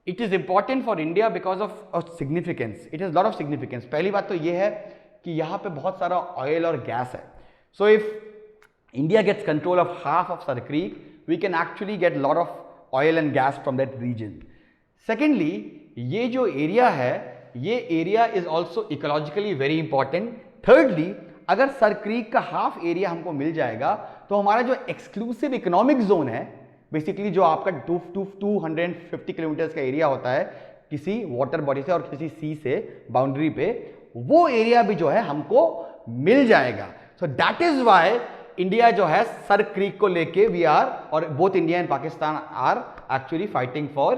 Speaker 1: it is important for India because of significance. It is lot of significance. पहली बात तो ये है कि यहां पे बहुत सारा ऑयल और गैस है. So if India gets control of half of Sar Creek, we can actually get a lot of oil and gas from that region. Secondly, ये जो area है, ये area is also ecologically very important. Thirdly, अगर Sar Creek का half area हमको मिल जाएगा तो हमारा जो exclusive economic zone है, basically जो आपका 250 किलोमीटर का एरिया होता है किसी वाटर बॉडी से और किसी सी से बाउंड्री पे, वो एरिया भी जो है हमको मिल जाएगा. So that is why India जो है सर क्रीक को लेके we are, और both India and Pakistan are actually fighting for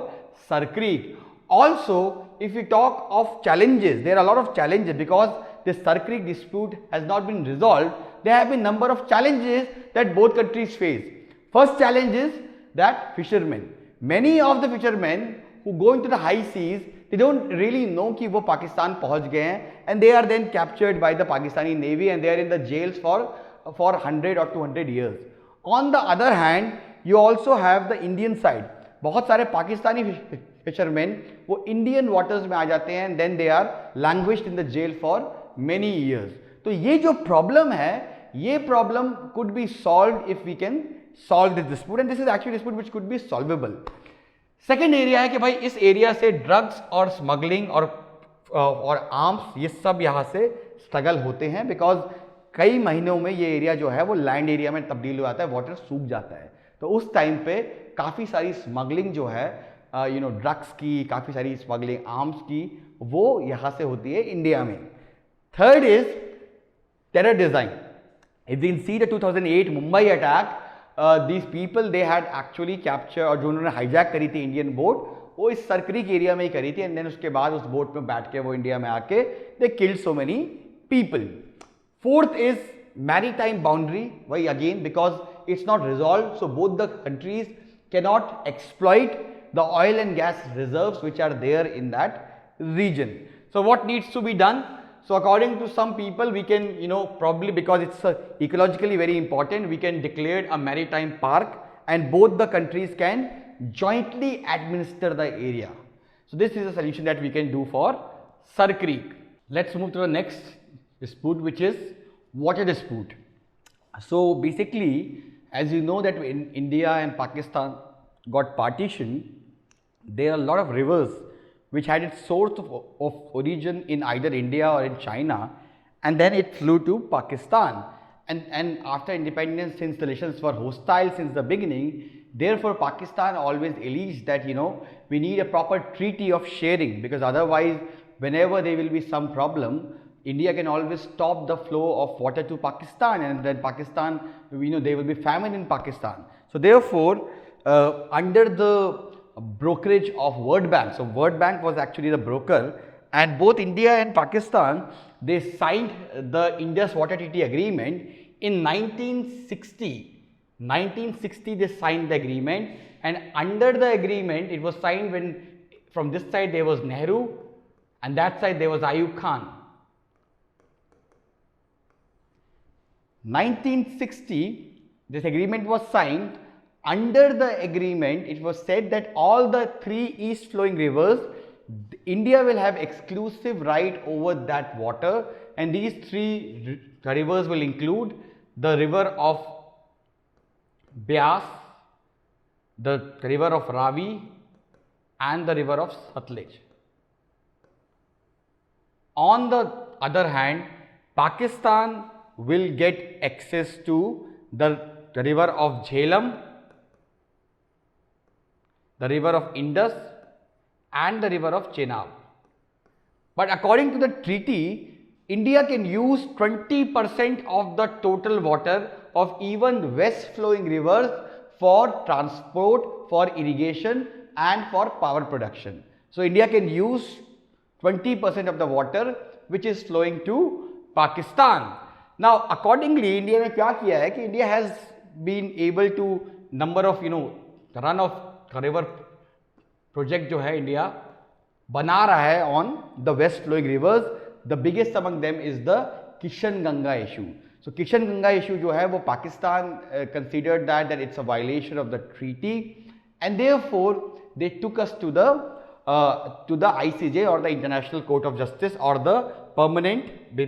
Speaker 1: Sar Creek. Also, if we talk of challenges, there are a lot of challenges because this Sar Creek dispute has not been resolved. There have been number of challenges that both countries face. First challenge is that fishermen, many of the fishermen who go into the high seas, they don't really know कि वो पाकिस्तान पहुंच गए हैं, and they are then captured by the Pakistani Navy and they are in the jails for 100 or 200 years. On the other hand, you also have the Indian side. बहुत सारे Pakistani fishermen वो Indian waters में आ जाते हैं and then they are languished in the jail for many years. तो ये जो problem है ये problem could be solve if we can solve this dispute, and this is actually dispute which could be solvable. Second area है कि भाई इस area से ड्रग्स और स्मगलिंग और आर्म्स ये सब यहाँ से स्ट्रगल होते हैं, बिकॉज कई महीनों में ये एरिया जो है वो लैंड एरिया में तब्दील हो जाता है, वाटर सूख जाता है। तो उस टाइम पे काफ़ी सारी स्मगलिंग जो है ड्रग्स की, काफ़ी सारी स्मगलिंग आर्म्स की, वो यहाँ से होती है इंडिया में। Third is terror design. If you see the 2008 Mumbai attack, these people they had actually capture, और जो उन्होंने हाईजैक करी थी इंडियन बोट, वो इस सरक्रीक एरिया में ही करी थी, एंड देन उसके बाद उस बोट में बैठ के वो इंडिया में आके they killed so many people. Fourth is maritime boundary, वही again because it's not resolve, so both the countries cannot exploit the oil and gas reserves which are there in that region. So what needs to be done? So according to some people, we can, probably because it's ecologically very important, we can declare a maritime park and both the countries can jointly administer the area. So this is a solution that we can do for Sar Creek. Let's move to the next dispute, which is water dispute. So basically, as you know that in India and Pakistan got partition, there are a lot of rivers which had its source of origin in either India or in China, and then it flew to Pakistan. And after independence, since the relations were hostile since the beginning, therefore Pakistan always alleged that we need a proper treaty of sharing, because otherwise whenever there will be some problem, India can always stop the flow of water to Pakistan, and then Pakistan, there will be famine in Pakistan. So therefore, under the brokerage of World Bank, so World Bank was actually the broker, and both India and Pakistan, they signed the Indus Water Treaty Agreement in 1960. 1960 they signed the agreement, and under the agreement it was signed when from this side there was Nehru and that side there was Ayub Khan. 1960 this agreement was signed. Under the agreement, it was said that all the three east flowing rivers, India will have exclusive right over that water, and these three rivers will include the river of Beas, the river of Ravi, and the river of Satluj. On the other hand, Pakistan will get access to the river of Jhelum, the river of Indus, and the river of Chenab. But according to the treaty, India can use 20% of the total water of even west flowing rivers for transport, for irrigation, and for power production. So India can use 20% of the water which is flowing to Pakistan. Now accordingly, India ने क्या किया है कि India has been able to number of run of river project जो है India बना रहा है on the west flowing rivers. The biggest among them is the Kishan Ganga issue. So Kishan Ganga issue जो है वो Pakistan considered that it's a violation of the treaty, and therefore they took us to the ICJ or the International Court of Justice or the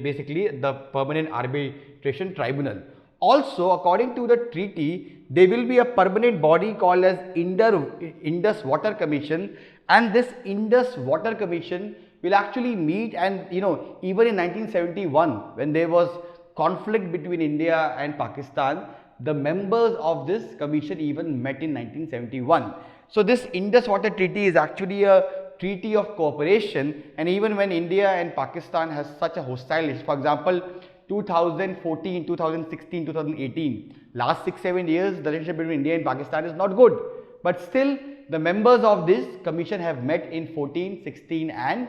Speaker 1: basically the permanent arbitration tribunal. Also, according to the treaty, there will be a permanent body called as Indus Water Commission, and this Indus Water Commission will actually meet, and even in 1971 when there was conflict between India and Pakistan, the members of this commission even met in 1971. So this Indus Water Treaty is actually a treaty of cooperation, and even when India and Pakistan has such a hostile relationship, for example 2014, 2016, 2018, last 6-7 years the relationship between India and Pakistan is not good, but still the members of this commission have met in 14, 16 and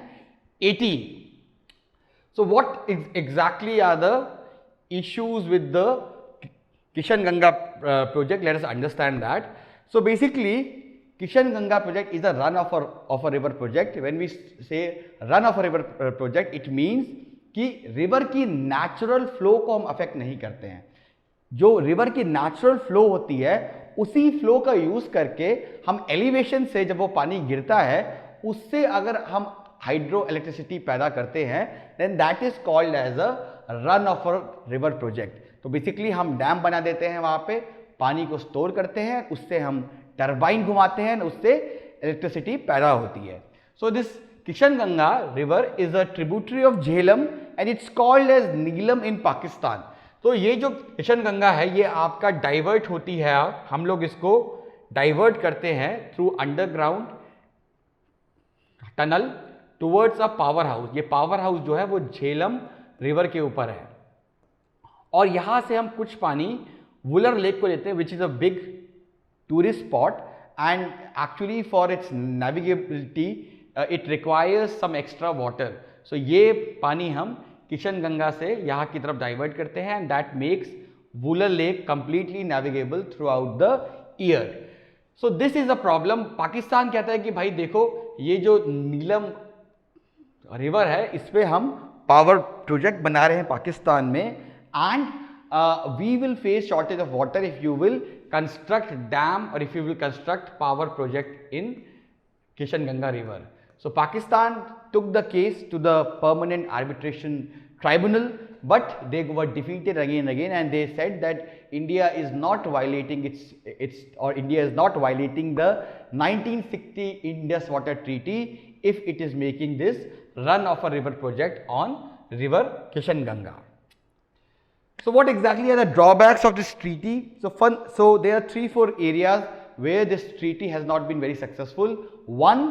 Speaker 1: 18. So what exactly are the issues with the Kishan Ganga project? Let us understand that. So basically Kishan Ganga project is a run of a river project. When we say run of a river project, it means कि river की natural flow को हम affect नहीं करते हैं। जो river की natural flow होती है उसी फ्लो का यूज करके हम एलिवेशन से जब वो पानी गिरता है उससे अगर हम हाइड्रो इलेक्ट्रिसिटी पैदा करते हैं, then that is called as a run of a river project. तो बेसिकली हम डैम बना देते हैं वहाँ पे, पानी को स्टोर करते हैं, उससे हम टरबाइन घुमाते हैं, उससे इलेक्ट्रिसिटी पैदा होती है. So this Kishan Ganga river is a tributary of Jhelum and it's called as Neelum in Pakistan. तो ये जो किशन गंगा है ये आपका डाइवर्ट होती है, हम लोग इसको डाइवर्ट करते हैं through underground tunnel towards a power house. ये पावर हाउस जो है वो झेलम रिवर के ऊपर है और यहां से हम कुछ पानी वुलर लेक को लेते हैं which is a big tourist spot and actually for its navigability it requires some extra water. So ये पानी हम किशन गंगा से यहाँ की तरफ डाइवर्ट करते हैं and that makes Wular lake completely navigable through out the year. So this is a problem. Pakistan कहता है कि भाई देखो ये जो नीलम रिवर है इस पे हम पावर प्रोजेक्ट बना रहे हैं पाकिस्तान में and we will face shortage of water if you will construct dam और if you will construct power project in Kishan Ganga river. So Pakistan took the case to the permanent arbitration tribunal, but they were defeated again and again, and they said that India is not violating India is not violating the 1960 Indus Water Treaty if it is making this run of a river project on river Kishan Ganga. So what exactly are the drawbacks of this treaty? So there are 3-4 areas where this treaty has not been very successful. One,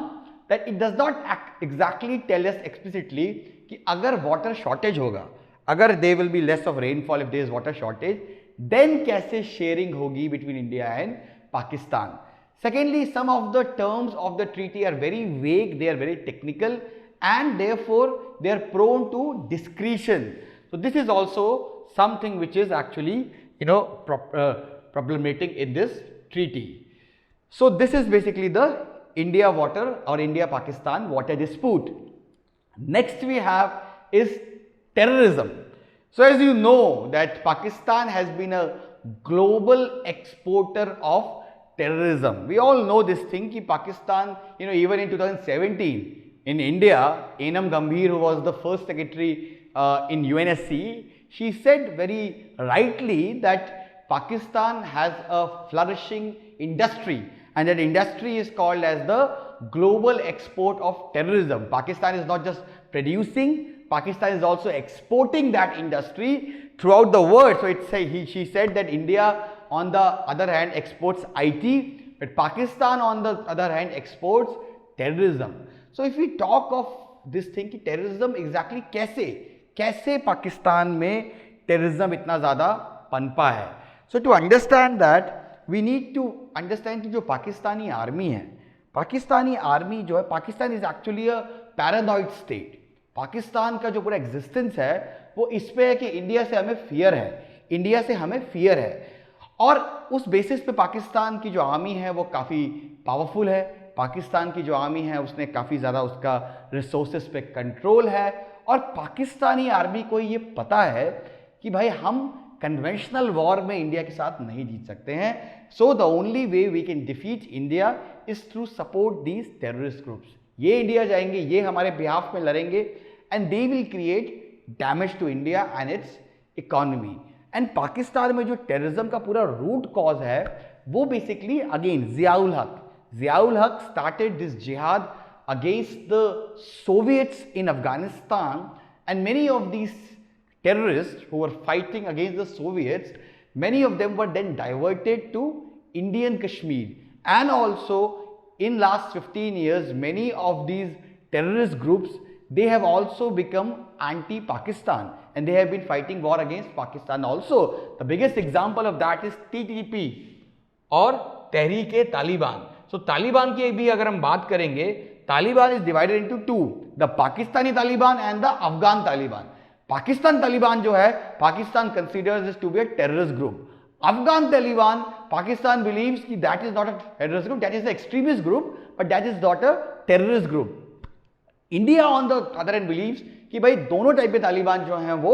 Speaker 1: that it does not exactly tell us explicitly कि अगर water shortage होगा, अगर there will be less of rainfall if there is water shortage, then कैसे sharing होगी between India and Pakistan. Secondly, some of the terms of the treaty are very vague, they are very technical and therefore they are prone to discretion. So this is also something which is actually problematic in this treaty. So this is basically the India water or India Pakistan water dispute. Next we have is terrorism. So as you know that Pakistan has been a global exporter of terrorism. We all know this thing कि Pakistan, even in 2017 in India, Enam Gambhir, who was the first secretary in UNSC, she said very rightly that Pakistan has a flourishing industry and that industry is called as the global export of terrorism. Pakistan is not just producing, Pakistan is also exporting that industry throughout the world. So she said that India on the other hand exports IT, but Pakistan on the other hand exports terrorism. So if we talk of this thing कि terrorism exactly कैसे पाकिस्तान में terrorism इतना ज़्यादा पनपा है. So to understand that we need to understand कि जो Pakistani army है, Pakistani army जो है, Pakistan is actually a paranoid state. Pakistan का जो पूरा एग्जिस्टेंस है वो इस पे है कि इंडिया से हमें फियर है, और उस बेसिस पे पाकिस्तान की जो आर्मी है वो काफ़ी पावरफुल है. पाकिस्तान की जो आर्मी है उसने काफ़ी ज़्यादा उसका रिसोर्सेज पे कंट्रोल है और पाकिस्तानी आर्मी को ये पता है कि भाई हम कन्वेंशनल वॉर में इंडिया के साथ नहीं जीत सकते हैं. So the only way we can defeat India is through support these terrorist groups. ये इंडिया जाएंगे, ये हमारे बिहाफ में लड़ेंगे and they will create damage to India and its economy. And Pakistan में जो टेररिज्म का पूरा रूट कॉज है वो बेसिकली अगेन जियाउल हक स्टार्टेड दिस जिहाद against the Soviets in Afghanistan and many of these terrorists who were fighting against the Soviets, many of them were then diverted to Indian Kashmir, and also in last 15 years many of these terrorist groups, they have also become anti-Pakistan and they have been fighting war against Pakistan also. The biggest example of that is TTP और Tehrik-e-Taliban. So Taliban की भी अगर हम बात करेंगे, Taliban is divided into two, the Pakistani Taliban and the Afghan Taliban. Pakistan Taliban जो है, Pakistan considers this to be a terrorist group. Afghan Taliban, Pakistan believes कि that is not a terrorist group, that is a extremist group, but that is not a terrorist group. India on the other hand believes कि भाई दोनों type के तालिबान जो हैं वो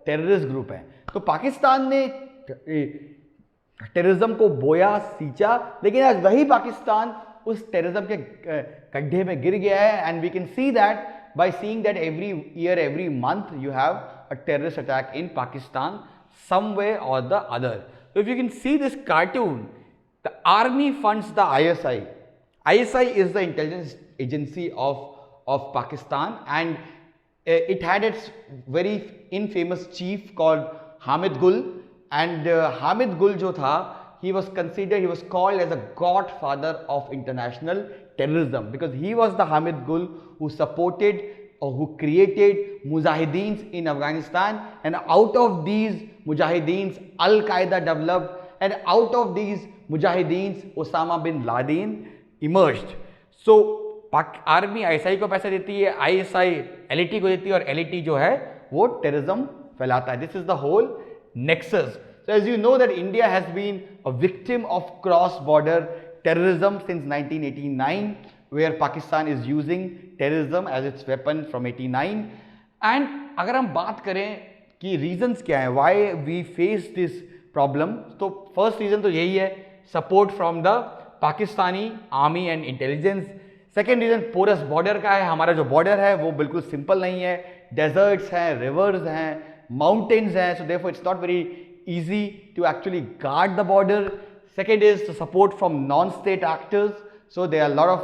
Speaker 1: terrorist group हैं. तो पाकिस्तान ने टेररिज्म को बोया, सींचा, लेकिन आज वही पाकिस्तान उस टेररिज्म के गड्ढे में गिर गया है. And we can see that by seeing that every year, every month you have a terrorist attack in Pakistan some way or the other. So if you can see this cartoon, the army funds the ISI. ISI is the intelligence agency of Pakistan, and it had its very infamous chief called Hamid Gul, and Hamid Gul jo tha, he was called as a godfather of international terrorism, because he was the Hamid Gul who supported or who created Mujahideens in Afghanistan, and out of these Mujahideens Al-Qaeda developed, and out of these Mujahideens Osama bin Laden emerged. So army ISI को पैसा देती है, ISI LET को देती है, और LET जो है वो टेररिज्म फैलाता है. This is the whole nexus. So as you know that India has been a victim of cross-border terrorism since 1989, where Pakistan is using terrorism as its weapon from 89. And अगर हम बात करें कि reasons क्या है, why we face this problem, तो first reason तो यही है, support from the Pakistani army and intelligence. Second reason porous border का है. हमारा जो बॉर्डर है वो बिल्कुल सिंपल नहीं है, डेजर्ट्स हैं, रिवर्स हैं, माउंटेन्स हैं, so therefore it's not very easy to actually guard the border. Second is the support from non-state actors. So there are a lot of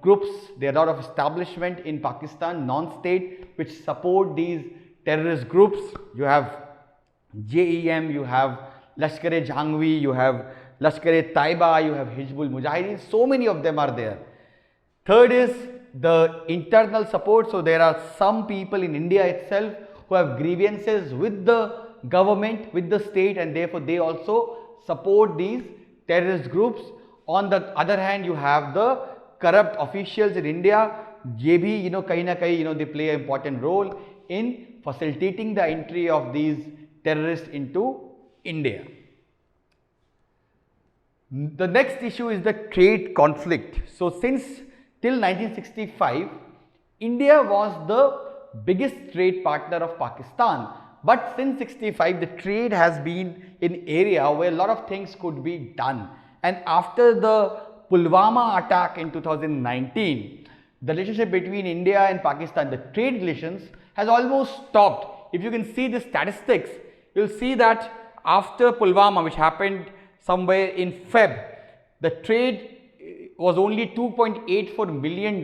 Speaker 1: groups, there are a lot of establishment in Pakistan, non-state, which support these terrorist groups. You have JEM, you have Lashkar-e-Jhangvi, you have Lashkar-e-Taiba, you have Hizbul Mujahideen. So many of them are there. Third is the internal support. So there are some people in India itself who have grievances with the government, with the state, and therefore they also support these terrorist groups. On the other hand, you have the corrupt officials in India. ये भी कहीं ना कहीं they play an important role in facilitating the entry of these terrorists into India. The next issue is the trade conflict. So since till 1965, India was the biggest trade partner of Pakistan. But since 65, the trade has been an area where a lot of things could be done. And after the Pulwama attack in 2019, the relationship between India and Pakistan, the trade relations, has almost stopped. If you can see the statistics, you'll see that after Pulwama, which happened somewhere in Feb, the trade was only $2.84 million.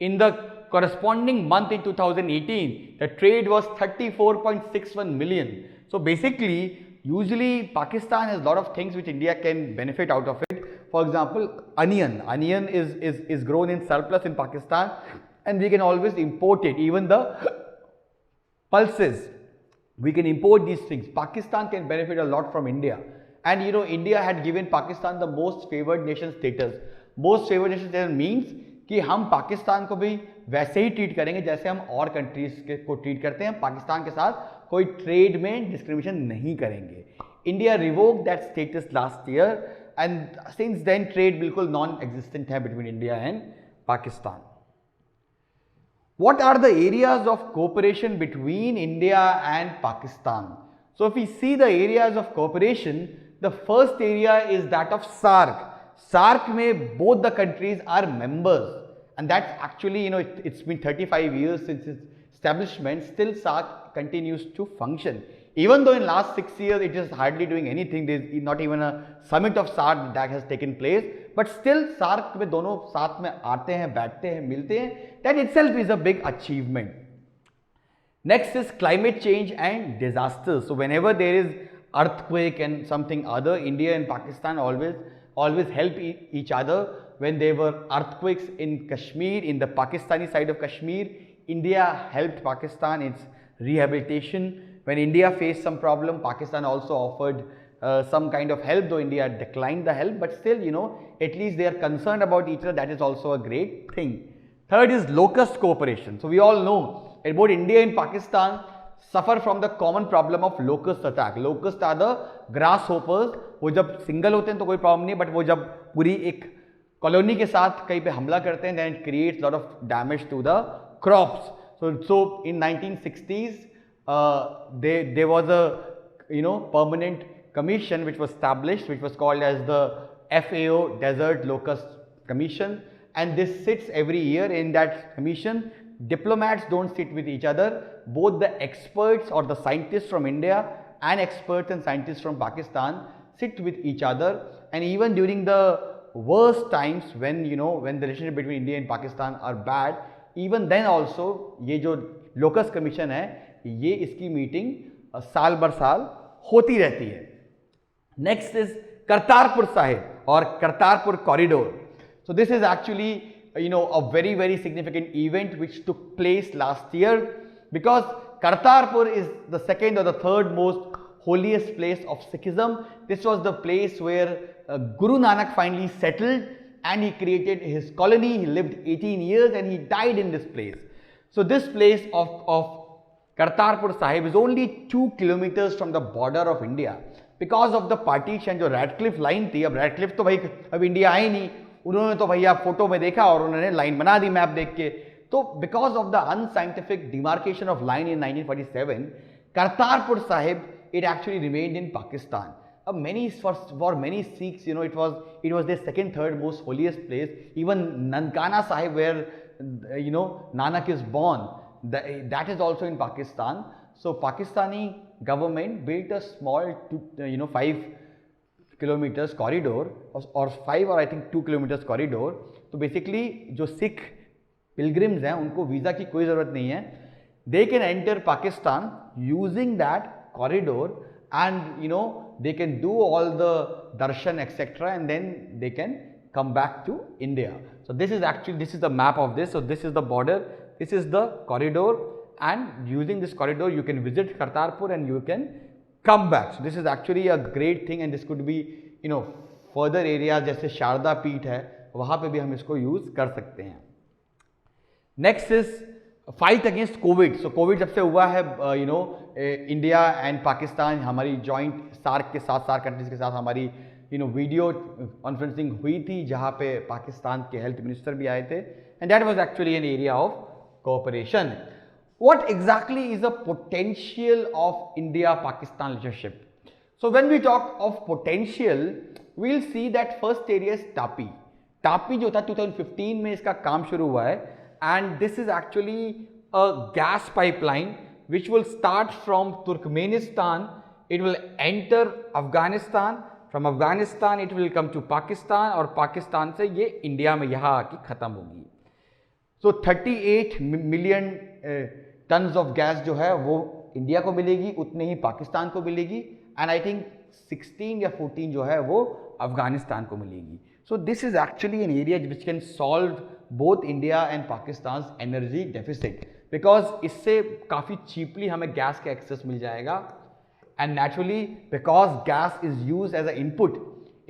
Speaker 1: In the corresponding month in 2018, the trade was 34.61 million. So basically, usually Pakistan has a lot of things which India can benefit out of it. For example, onion. Onion is grown in surplus in Pakistan, and we can always import it. Even the pulses, we can import these things. Pakistan can benefit a lot from India. And India had given Pakistan the most favored nation status. Most favored nation status means कि हम पाकिस्तान को भी वैसे ही treat करेंगे जैसे हम और countries को ट्रीट करते हैं. पाकिस्तान के साथ कोई ट्रेड में डिस्क्रिमिनेशन नहीं करेंगे. India revoke that status last year, and since then trade बिल्कुल नॉन एग्जिस्टेंट है between India and Pakistan. What are the areas of cooperation between India and Pakistan? So if we see the areas of cooperation, the first area is that of SAARC. SAARC में both the countries are members, and that's actually it's been 35 years since its establishment. Still SAARC continues to function, even though in last 6 years it is hardly doing anything. There is not even a summit of SAARC that has taken place, but still SAARC में दोनों साथ में आते हैं, बैठते हैं, मिलते हैं. That itself is a big achievement. Next is climate change and disasters. So whenever there is earthquake and something other, India and Pakistan always help each other. When there were earthquakes in Kashmir, in the Pakistani side of Kashmir, India helped Pakistan in its rehabilitation. When India faced some problem, Pakistan also offered some kind of help, though India declined the help, but still at least they are concerned about each other. That is also a great thing. Third is locust cooperation. So we all know that both India and Pakistan suffer from the common problem of locust attack. Locust are the grasshoppers. वो जब single होते हैं तो कोई problem नहीं, but वो जब पूरी एक कॉलोनी के साथ कहीं पे हमला करते हैं, then it creates lot of damage to the crops. So in 1960s, there was a permanent commission which was established, which was called as the FAO Desert Locust Commission, and this sits every year. In that commission, diplomats don't sit with each other. Both the experts or the scientists from India and experts and scientists from Pakistan sit with each other, and even during the worst times when when the relationship between India and Pakistan are bad, even then also ये जो locus commission है ये इसकी meeting साल बर साल होती रहती है. नेक्स्ट इज करतारपुर साहिब और Kartarpur corridor. So this is actually a very significant event which took place last year, because Kartarpur is the second or the third most holiest place of Sikhism. This was the place where Guru Nanak finally settled, and he created his colony. He lived 18 years and he died in this place. So this place of Kartarpur Sahib is only 2 kilometers from the border of India. Because of the partition, जो Radcliffe line थी, अब Radcliffe तो भाई अब India आए नहीं, उन्होंने तो भैया फोटो में देखा और उन्होंने लाइन बना दी मैप देख के. तो because of the unscientific demarcation of line in 1947, Kartarpur Sahib it actually remained in Pakistan. For many Sikhs, it was their second, third most holiest place. Even Nankana Sahib, where Nanak is born, that is also in Pakistan. So Pakistani government built a small 5 kilometers corridor, or 5 or I think 2 kilometers corridor. तो basically जो Sikh pilgrims हैं उनको visa की कोई ज़रूरत नहीं है. They can enter Pakistan using that corridor, and they can do all the darshan etc., and then they can come back to India. So this is the map of this. So this is the border, this is the corridor, and using this corridor you can visit Kartarpur and you can come back. So this is actually a great thing, and this could be further areas जैसे शारदा पीठ है वहाँ पे भी हम इसको use कर सकते हैं. Next is fight against Covid. So Covid जब से हुआ है इंडिया एंड पाकिस्तान, हमारी जॉइंट सार्क के साथ, सार्क कंट्रीज के साथ हमारी वीडियो कॉन्फ्रेंसिंग हुई थी, जहाँ पे पाकिस्तान के हेल्थ मिनिस्टर भी आए थे, and that was actually an area of cooperation. What exactly is the potential of India-Pakistan relationship? So when we talk of potential, we'll see that first area is TAPI. TAPI जो था 2015 में इसका काम शुरू हुआ है, and this is actually a gas pipeline which will start from Turkmenistan. It will enter Afghanistan. From Afghanistan it will come to Pakistan, और पाकिस्तान से ये इंडिया में यहाँ आके ख़त्म होगी. So 38 million tons of gas जो है वो इंडिया को मिलेगी, उतने ही पाकिस्तान को मिलेगी, एंड आई थिंक 16 या 14 जो है वो अफगानिस्तान को मिलेगी. So this is actually an area which can solve both India and Pakistan energy deficit, because इससे काफ़ी चीपली हमें गैस का एक्सेस मिल जाएगा, and naturally because gas is use as a input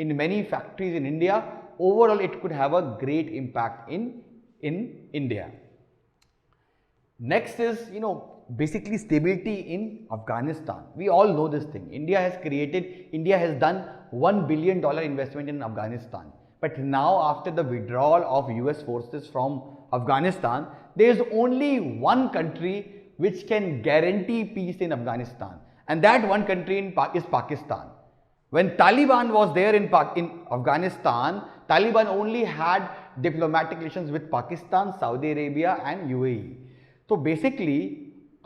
Speaker 1: in many factories in India, overall it could have a great impact in India. Next is, basically stability in Afghanistan. We all know this thing. India has done $1 billion investment in Afghanistan. But now after the withdrawal of US forces from Afghanistan, there is only one country which can guarantee peace in Afghanistan. And that one country is Pakistan. When Taliban was there in Afghanistan, Taliban only had diplomatic relations with Pakistan, Saudi Arabia and UAE. तो basically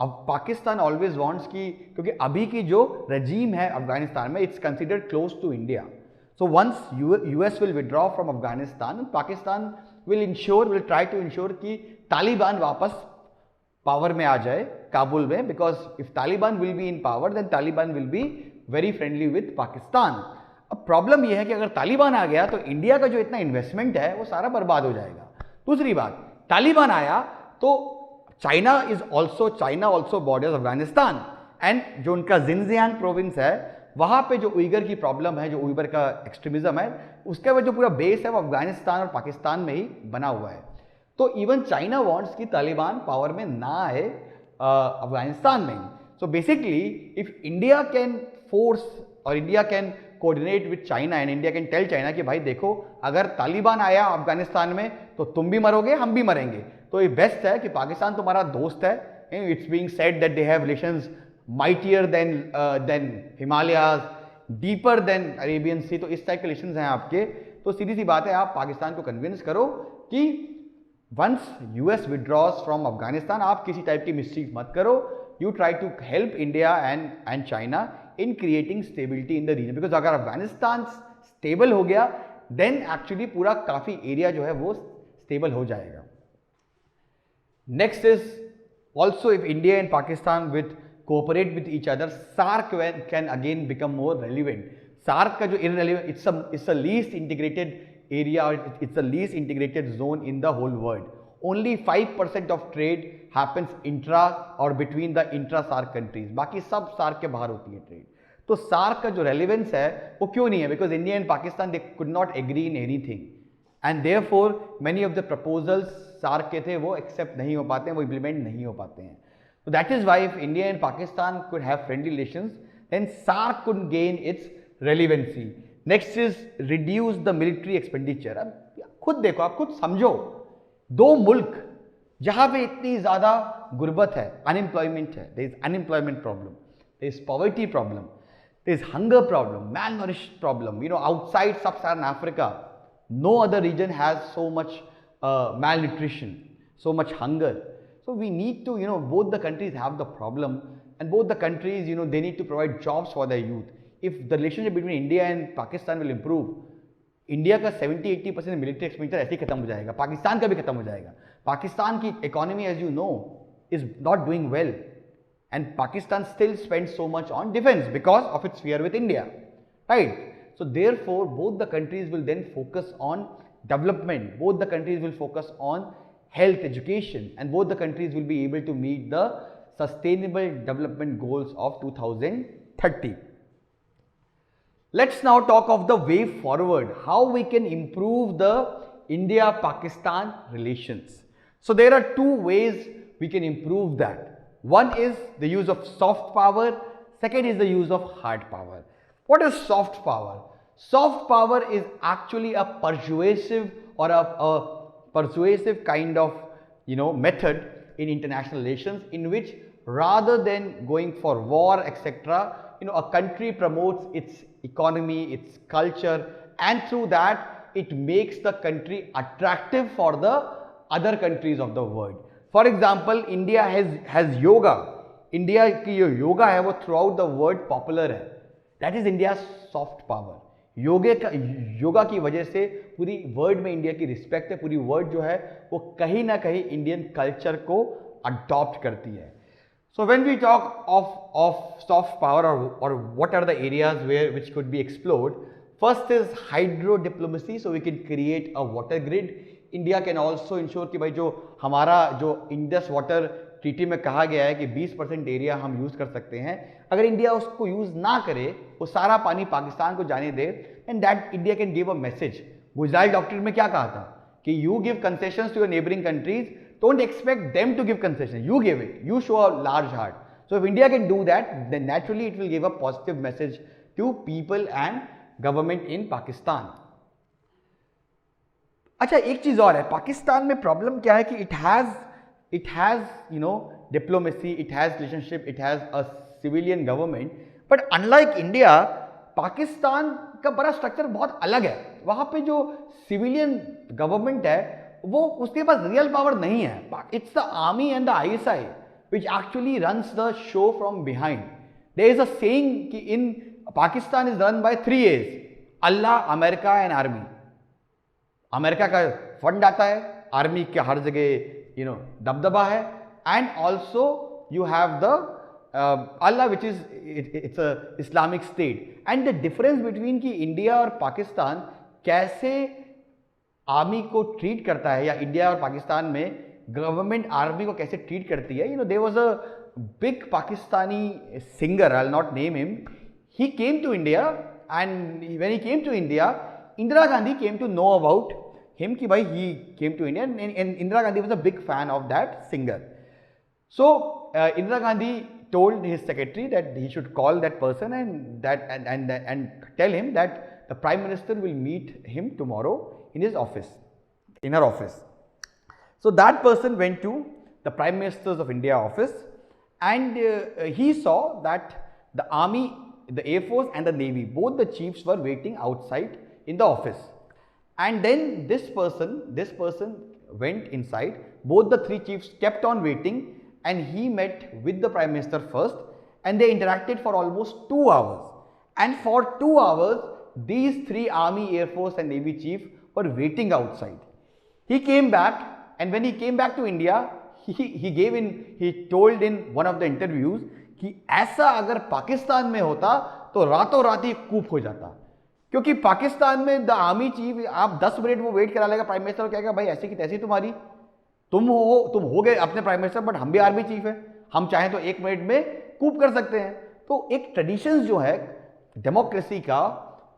Speaker 1: अब Pakistan always wants कि, क्योंकि अभी की जो रजीम है अफगानिस्तान में, it's considered close to India. So once US will withdraw from Afghanistan, Pakistan will try to ensure कि तालिबान वापस पावर में आ जाए काबुल में, because if Taliban will be in power then Taliban will be very friendly with Pakistan. अब प्रॉब्लम यह है कि अगर तालिबान आ गया तो इंडिया का जो इतना इन्वेस्टमेंट है वो सारा बर्बाद हो जाएगा. दूसरी बात, तालिबान आया तो China also borders Afghanistan, and जो उनका जिनजियांग प्रोविंस है वहाँ पे जो उइगर की प्रॉब्लम है, जो उइगर का एक्सट्रीमिज्म है, उसका वजह जो पूरा बेस है वो अफगानिस्तान और पाकिस्तान में ही बना हुआ है. तो इवन चाइना वांट्स कि तालिबान पावर में ना आए अफगानिस्तान में. So basically if India can force और India can coordinate with China, and India can tell China कि भाई देखो, अगर तालिबान आया अफगानिस्तान में तो तुम भी मरोगे, हम भी मरेंगे, तो ये बेस्ट है कि पाकिस्तान तुम्हारा दोस्त है. It's being said that they have relations mightier than Himalayas, deeper than Arabian sea. तो इस टाइप के रिलेशंस हैं आपके. तो सीधी सी बात है, आप पाकिस्तान को कन्विंस करो कि once US withdraws from Afghanistan, आप किसी टाइप की मिस्टेक मत करो. You try to help India and China in creating stability in the region. Because अगर अफगानिस्तान stable हो गया, then actually पूरा काफी area जो है वो stable हो जाएगा. Next is also if India and Pakistan with cooperate with each other, SARC can again become more relevant. SARC का जो irrelevant, it's a least integrated area, or it's the least integrated zone in the whole world. Only 5% of trade happens intra or between the intra SARC countries. बाकी सब SARC के बाहर होती है trade. तो SARC का जो relevance है वो क्यों नहीं है? Because India and Pakistan they could not agree in anything, and therefore many of the proposals SARC के थे वो accept नहीं हो पाते हैं, वो implement नहीं हो पाते हैं. So that is why if India and Pakistan could have friendly relations, then SARC could gain its relevancy. Next is reduce the military expenditure. अब खुद देखो, आप खुद समझो, दो मुल्क जहां पे इतनी ज्यादा गुर्बत है, अनएम्प्लॉयमेंट है, there is unemployment problem, there is poverty problem, there is hunger problem, malnourished problem. You know, outside sub-Saharan Africa, no other region has so much malnutrition, so much hunger. So we need to, you know, both the countries have the problem, and both the countries, you know, they need to provide jobs for their youth. If the relationship between India and Pakistan will improve, India का 70-80% military expenditure ऐसे ही खत्म हो जाएगा, पाकिस्तान का भी खत्म हो जाएगा. पाकिस्तान की economy as you know is not doing well, and Pakistan still spend so much on defence because of its fear with India, right? So therefore both the countries will then focus on development, both the countries will focus on health, education, and both the countries will be able to meet the sustainable development goals of 2030. Let's now talk of the way forward, how we can improve the India-Pakistan relations. So there are two ways we can improve that. One is the use of soft power, second is the use of hard power. What is soft power? Soft power is actually a persuasive or a persuasive kind of, you know, method in international relations, in which rather than going for war, etc., you know, a country promotes its economy, its culture, and through that it makes the country attractive for the other countries of the world. For example, India has yoga. India की जो योगा है वो throughout the world popular है. That is India's soft power. Yoga की वजह से पूरी world में इंडिया की रिस्पेक्ट है, पूरी वर्ल्ड जो है वो कहीं ना कहीं इंडियन कल्चर को अडॉप्ट करती है. So when we talk of soft power और what are the areas where which could be explored, first is hydro diplomacy. So we can create a water grid. India can also ensure कि भाई जो हमारा जो Indus water treaty में कहा गया है कि 20% एरिया हम यूज कर सकते हैं, अगर इंडिया उसको यूज ना करे, वो सारा पानी पाकिस्तान को जाने दे, and that India can give a message. Gujarat doctrine में क्या कहा था कि you give concessions to your neighbouring countries, don't expect them to give concession, you give it, you show a large heart. So if India can do that, then naturally it will give a positive message to people and government in Pakistan. अच्छा, एक चीज और है, पाकिस्तान में problem क्या है कि it has you know diplomacy, it has relationship, it has a civilian government, but unlike India, Pakistan का बड़ा स्ट्रक्चर बहुत अलग है. वहां पे जो सिविलियन गवर्नमेंट है वो उसके पास रियल पावर नहीं है. It's the army and the ISI which actually runs the show from behind. There is a saying कि in Pakistan is run by 3 A's: Allah, America and army. America का fund आता है, army के हर जगह you know दबदबा है, and also you have the Allah which is it's a Islamic state. And the difference between कि India और पाकिस्तान कैसे आर्मी को ट्रीट करता है, या इंडिया और पाकिस्तान में गवर्नमेंट आर्मी को कैसे ट्रीट करती है. there was a big Pakistani singer, I'll not name him. He came to India, and when he came to India, Indira Gandhi came to know about him कि भाई he came to India, and Indira Gandhi was a big fan of that singer. So Indira Gandhi told his secretary that he should call that person and tell him that the Prime Minister will meet him tomorrow in his office, in her office. So that person went to the Prime Ministers of India office, and he saw that the army, the Air Force and the Navy, both the chiefs were waiting outside in the office. And then this person went inside. Both the 3 chiefs kept on waiting, and he met with the Prime Minister first, and they interacted for almost 2 hours. And for 2 hours, these 3 Army, Air Force and Navy chiefs were waiting outside. He came back, and when he came back to India, he told in one of the interviews कि ऐसा अगर पाकिस्तान में होता तो रातों रात ही कूप हो जाता, क्योंकि पाकिस्तान में द आर्मी चीफ आप 10 मिनट वो वेट करा लेगा प्राइम मिनिस्टर को, कहेगा भाई ऐसे की तैसी तुम्हारी, तुम हो गए अपने प्राइम मिनिस्टर, बट हम भी आर्मी चीफ है, हम चाहें तो 1 मिनट में कूप कर सकते हैं. तो एक ट्रेडिशंस जो है डेमोक्रेसी का,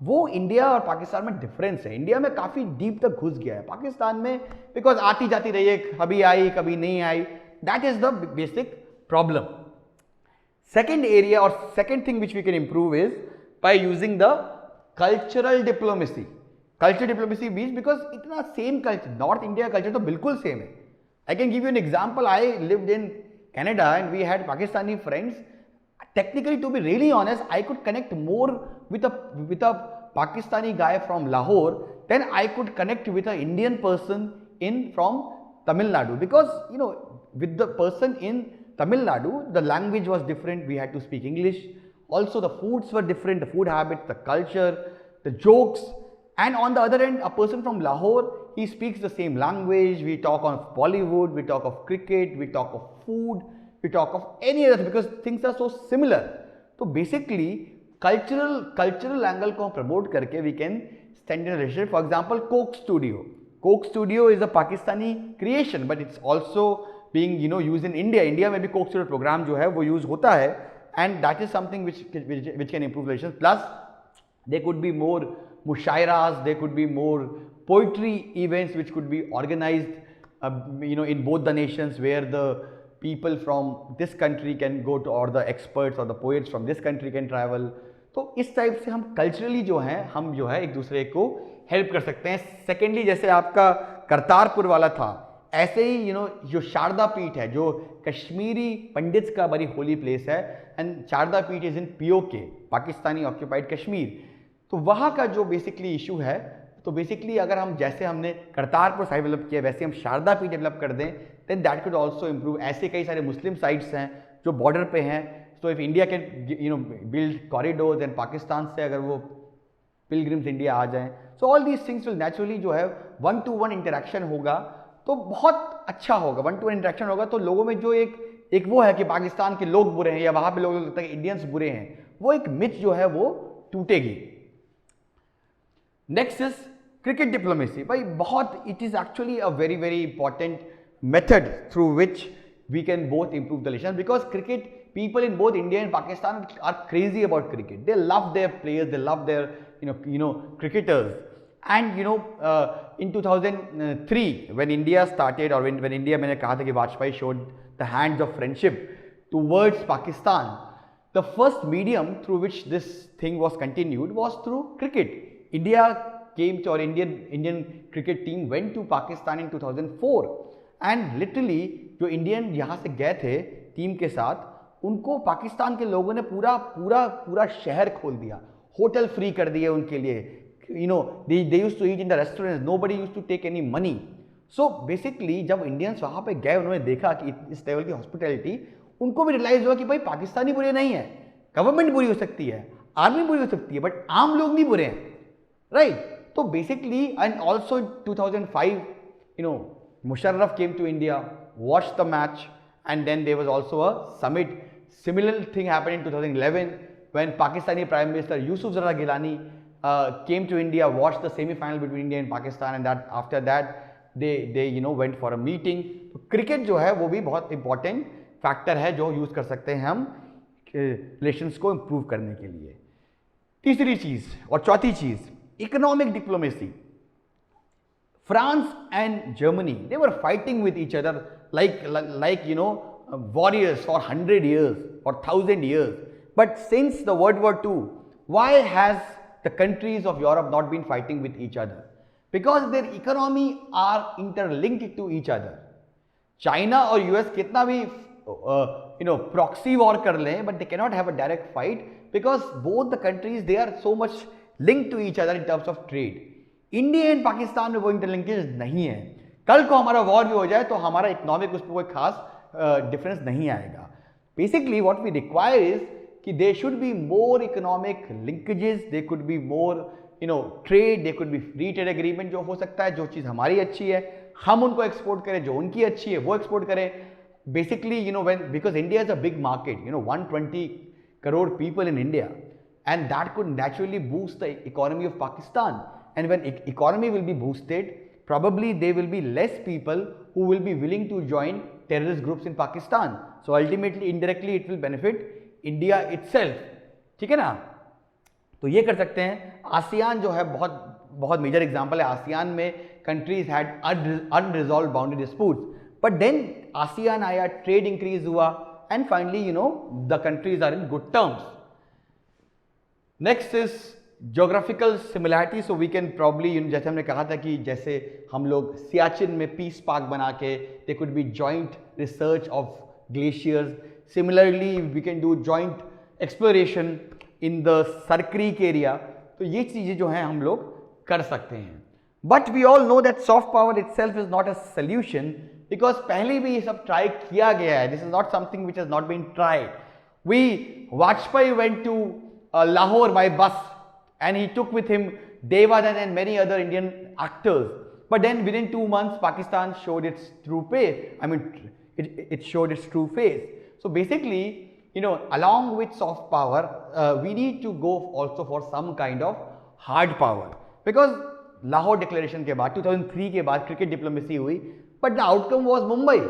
Speaker 1: वो इंडिया और पाकिस्तान में डिफरेंस है. इंडिया में काफी डीप तक घुस गया है, पाकिस्तान में बिकॉज आती जाती रही है, कभी आई कभी नहीं आई. That is the basic problem. Second area और second thing which we can improve is by using the cultural diplomacy. Cultural diplomacy means because इतना same culture, north India culture तो बिल्कुल सेम है. I can give you an example. I lived in Canada and we had Pakistani friends. Technically, to be really honest, I could connect more with a Pakistani guy from Lahore than I could connect with an Indian person from Tamil Nadu, because with the person in Tamil Nadu, the language was different. We had to speak English. Also, the foods were different, the food habits, the culture, the jokes. And on the other end, a person from Lahore, he speaks the same language. We talk of Bollywood, we talk of cricket, we talk of food. We talk of any other, because things are so similar. So basically, cultural angle को promote करके we can stand in a relationship. For example, Coke Studio. Coke Studio is a Pakistani creation, but it's also being used in India. India में भी Coke Studio program जो है वो use होता है, and that is something which can improve relations. Plus, there could be more mushairas, there could be more poetry events which could be organized, in both the nations, where the people from this country can go to, or the experts or the poets from this country can travel. तो इस type से हम culturally हम एक दूसरे को help कर सकते हैं. सेकेंडली, जैसे आपका करतारपुर वाला था, ऐसे ही जो शारदा पीठ है, जो कश्मीरी पंडित्स का बड़ी होली प्लेस है, एंड शारदा पीठ is in POK, Pakistani occupied Kashmir. तो वहाँ का जो बेसिकली इशू है, तो बेसिकली अगर हम जैसे हमने करतारपुर साहिब डेवलप किया, वैसे हम शारदा पीठ डेवलप कर दें, then that could also improve. ऐसे कई सारे मुस्लिम साइट्स हैं जो बॉर्डर पे हैं. तो if India can build corridors, and Pakistan से अगर वो पिलग्रिम्स इंडिया आ जाएं, so all these things will naturally 1-to-1 interaction होगा, तो बहुत अच्छा होगा. 1-to-1 इंटरेक्शन होगा तो लोगों में जो एक वो है कि पाकिस्तान के लोग बुरे हैं, या वहाँ पे लोग लगता है कि इंडियंस बुरे हैं, वो एक मिथ जो है वो टूटेगी. Next is cricket diplomacy. भाई बहुत, it is actually a very very important method through which we can both improve the relations, because cricket, people in both India and Pakistan are crazy about cricket. They love their players, they love their cricketers. And in 2003 when India started, or when India, मैंने कहा था कि Vajpayee showed the hands of friendship towards Pakistan, the first medium through which this thing was continued was through cricket. India came to, or Indian cricket team went to Pakistan in 2004. And literally जो Indian यहाँ से गए थे team के साथ, उनको पाकिस्तान के लोगों ने पूरा शहर खोल दिया, होटल फ्री कर दिए उनके लिए. They used to eat in the restaurants, nobody used to take any money. So basically जब इंडियंस वहाँ पे गए, उन्होंने देखा कि इस लेवल की हॉस्पिटैलिटी, उनको भी रियलाइज हुआ कि भाई पाकिस्तानी बुरे नहीं है, गवर्नमेंट बुरी हो सकती है, आर्मी बुरी हो सकती है, बट आम लोग नहीं बुरे हैं, राइट. तो basically, and also 2005, Musharraf came to India, watched the match, and then there was also a summit. Similar thing happened in 2011 when Pakistani Prime Minister Yusuf Zara Gilani came to India, watched the semi-final between India and Pakistan, and that after that they went for a meeting. तो cricket जो है वो भी बहुत important factor है जो use कर सकते हैं हम रिलेशंस को इम्प्रूव करने के लिए. तीसरी चीज और चौथी चीज, economic diplomacy. France and Germany, they were fighting with each other like warriors for 100 years or 1000 years. But since the World War II, why has the countries of Europe not been fighting with each other? Because their economy are interlinked to each other. China और US कितना भी proxy war कर लें, but they cannot have a direct fight because both the countries, they are so much linked to each other in terms of trade. India and Pakistan में वो interlinkage नहीं है. कल को हमारा वॉर भी हो जाए तो हमारा इकोनॉमिक उस पर कोई खास डिफरेंस नहीं आएगा. Basically what we require is कि there should be more economic linkages, there could be more trade, there could be free trade agreement जो हो सकता है, जो चीज़ हमारी अच्छी है हम उनको एक्सपोर्ट करें, जो उनकी अच्छी है वो एक्सपोर्ट करें. Basically because India is a big market, 120 crore people in India, and that could naturally boost the economy of Pakistan. And when economy will be boosted, probably there will be less people who will be willing to join terrorist groups in Pakistan. So ultimately indirectly it will benefit India itself. ठीक है ना. तो ये कर सकते हैं. ASEAN जो है बहुत मेजर एग्जांपल है. आसियान में countries had unresolved boundary disputes, but then ASEAN आया, ट्रेड इंक्रीज हुआ, and finally the countries are in good terms. Next is geographical similarity. So we can probably जैसे हमने कहा था कि जैसे हम लोग सियाचिन में पीस पार्क बना के they could be joint research of glaciers. Similarly we can do joint exploration in the Sir Creek area. तो ये चीज़ें जो हैं हम लोग कर सकते हैं. But we all know that soft power itself is not a solution, because पहले भी ये सब ट्राई किया गया है. This is not something which has not been tried. Vajpayee went to Lahore by bus, and he took with him Devadan and many other Indian actors. But then within 2 months, Pakistan showed its true face. I mean, it showed its true face. So basically, along with soft power, we need to go also for some kind of hard power. Because Lahore Declaration के बाद 2003 के बाद cricket diplomacy हुई, but the outcome was Mumbai,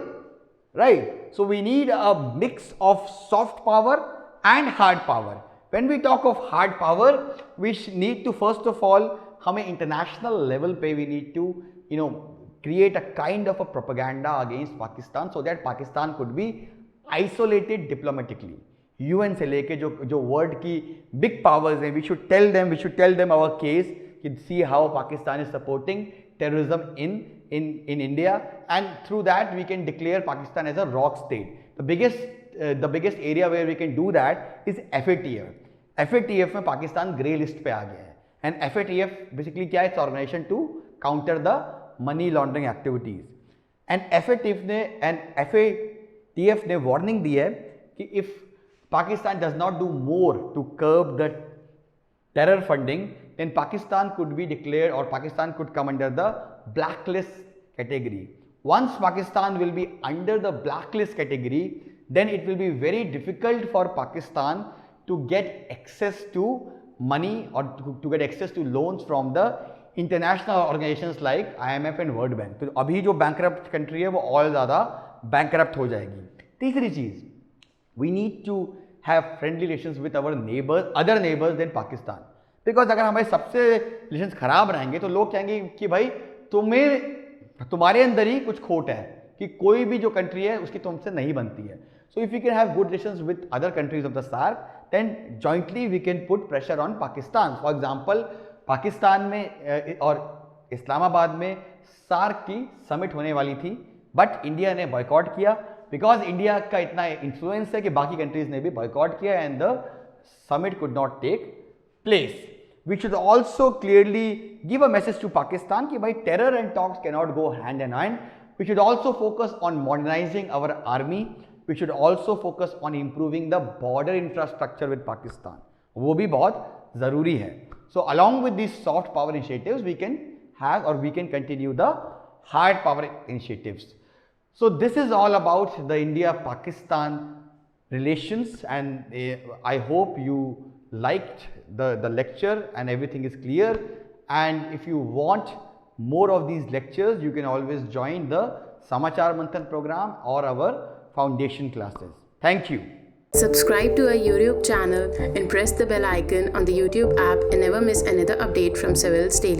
Speaker 1: right? So we need a mix of soft power and hard power. When we talk of hard power, we need to first of all, हमें international level पे we need to create a kind of a propaganda against Pakistan so that Pakistan could be isolated diplomatically. UN से लेके जो world की big powers हैं, we should tell them our case, see how Pakistan is supporting terrorism in India, and through that we can declare Pakistan as a rock state. The biggest area where we can do that is FATF. FATF में Pakistan grey list पे आ गया है. And FATF basically क्या है? It's organisation to counter the money laundering activities. And FATF ने warning दी है कि if Pakistan does not do more to curb the terror funding, then Pakistan could be declared और Pakistan could come under the blacklist category. Once Pakistan will be under the blacklist category, then it will be very difficult for Pakistan to get access to money or to get access to loans from the international organizations like IMF and World Bank. तो अभी जो bankrupt country है वो और ज़्यादा bankrupt हो जाएगी. तीसरी चीज़, we need to have friendly relations with our neighbors, other neighbors than Pakistan. Because अगर हमारे सबसे relations खराब रहेंगे तो लोग कहेंगे कि भाई तुम्हारे अंदर ही कुछ खोट है कि कोई भी जो कंट्री है उसकी तुमसे नहीं बनती है. So if we can have good relations with other countries of the SAARC, then jointly we can put pressure on Pakistan. For example, Pakistan में और इस्लामाबाद में SAARC की समिट होने वाली थी, बट इंडिया ने बॉयकॉट किया बिकॉज इंडिया का इतना इन्फ्लुएंस है कि बाकी कंट्रीज ने भी बॉयकॉट किया and the summit could not take place. We should also clearly give a message to Pakistan कि भाई terror and talks cannot go hand in hand. We should also focus on modernizing our army. We should also focus on improving the border infrastructure with Pakistan. वो भी बहुत ज़रूरी है. So along with these soft power initiatives, we can have or we can continue the hard power initiatives. So this is all about the India-Pakistan relations, and I hope you liked the lecture and everything is clear. And if you want more of these lectures, you can always join the Samachar Manthan program or our foundation classes. Thank you.
Speaker 2: Subscribe to our YouTube channel and press the bell icon on the YouTube app and never miss another update from Civil's Daily.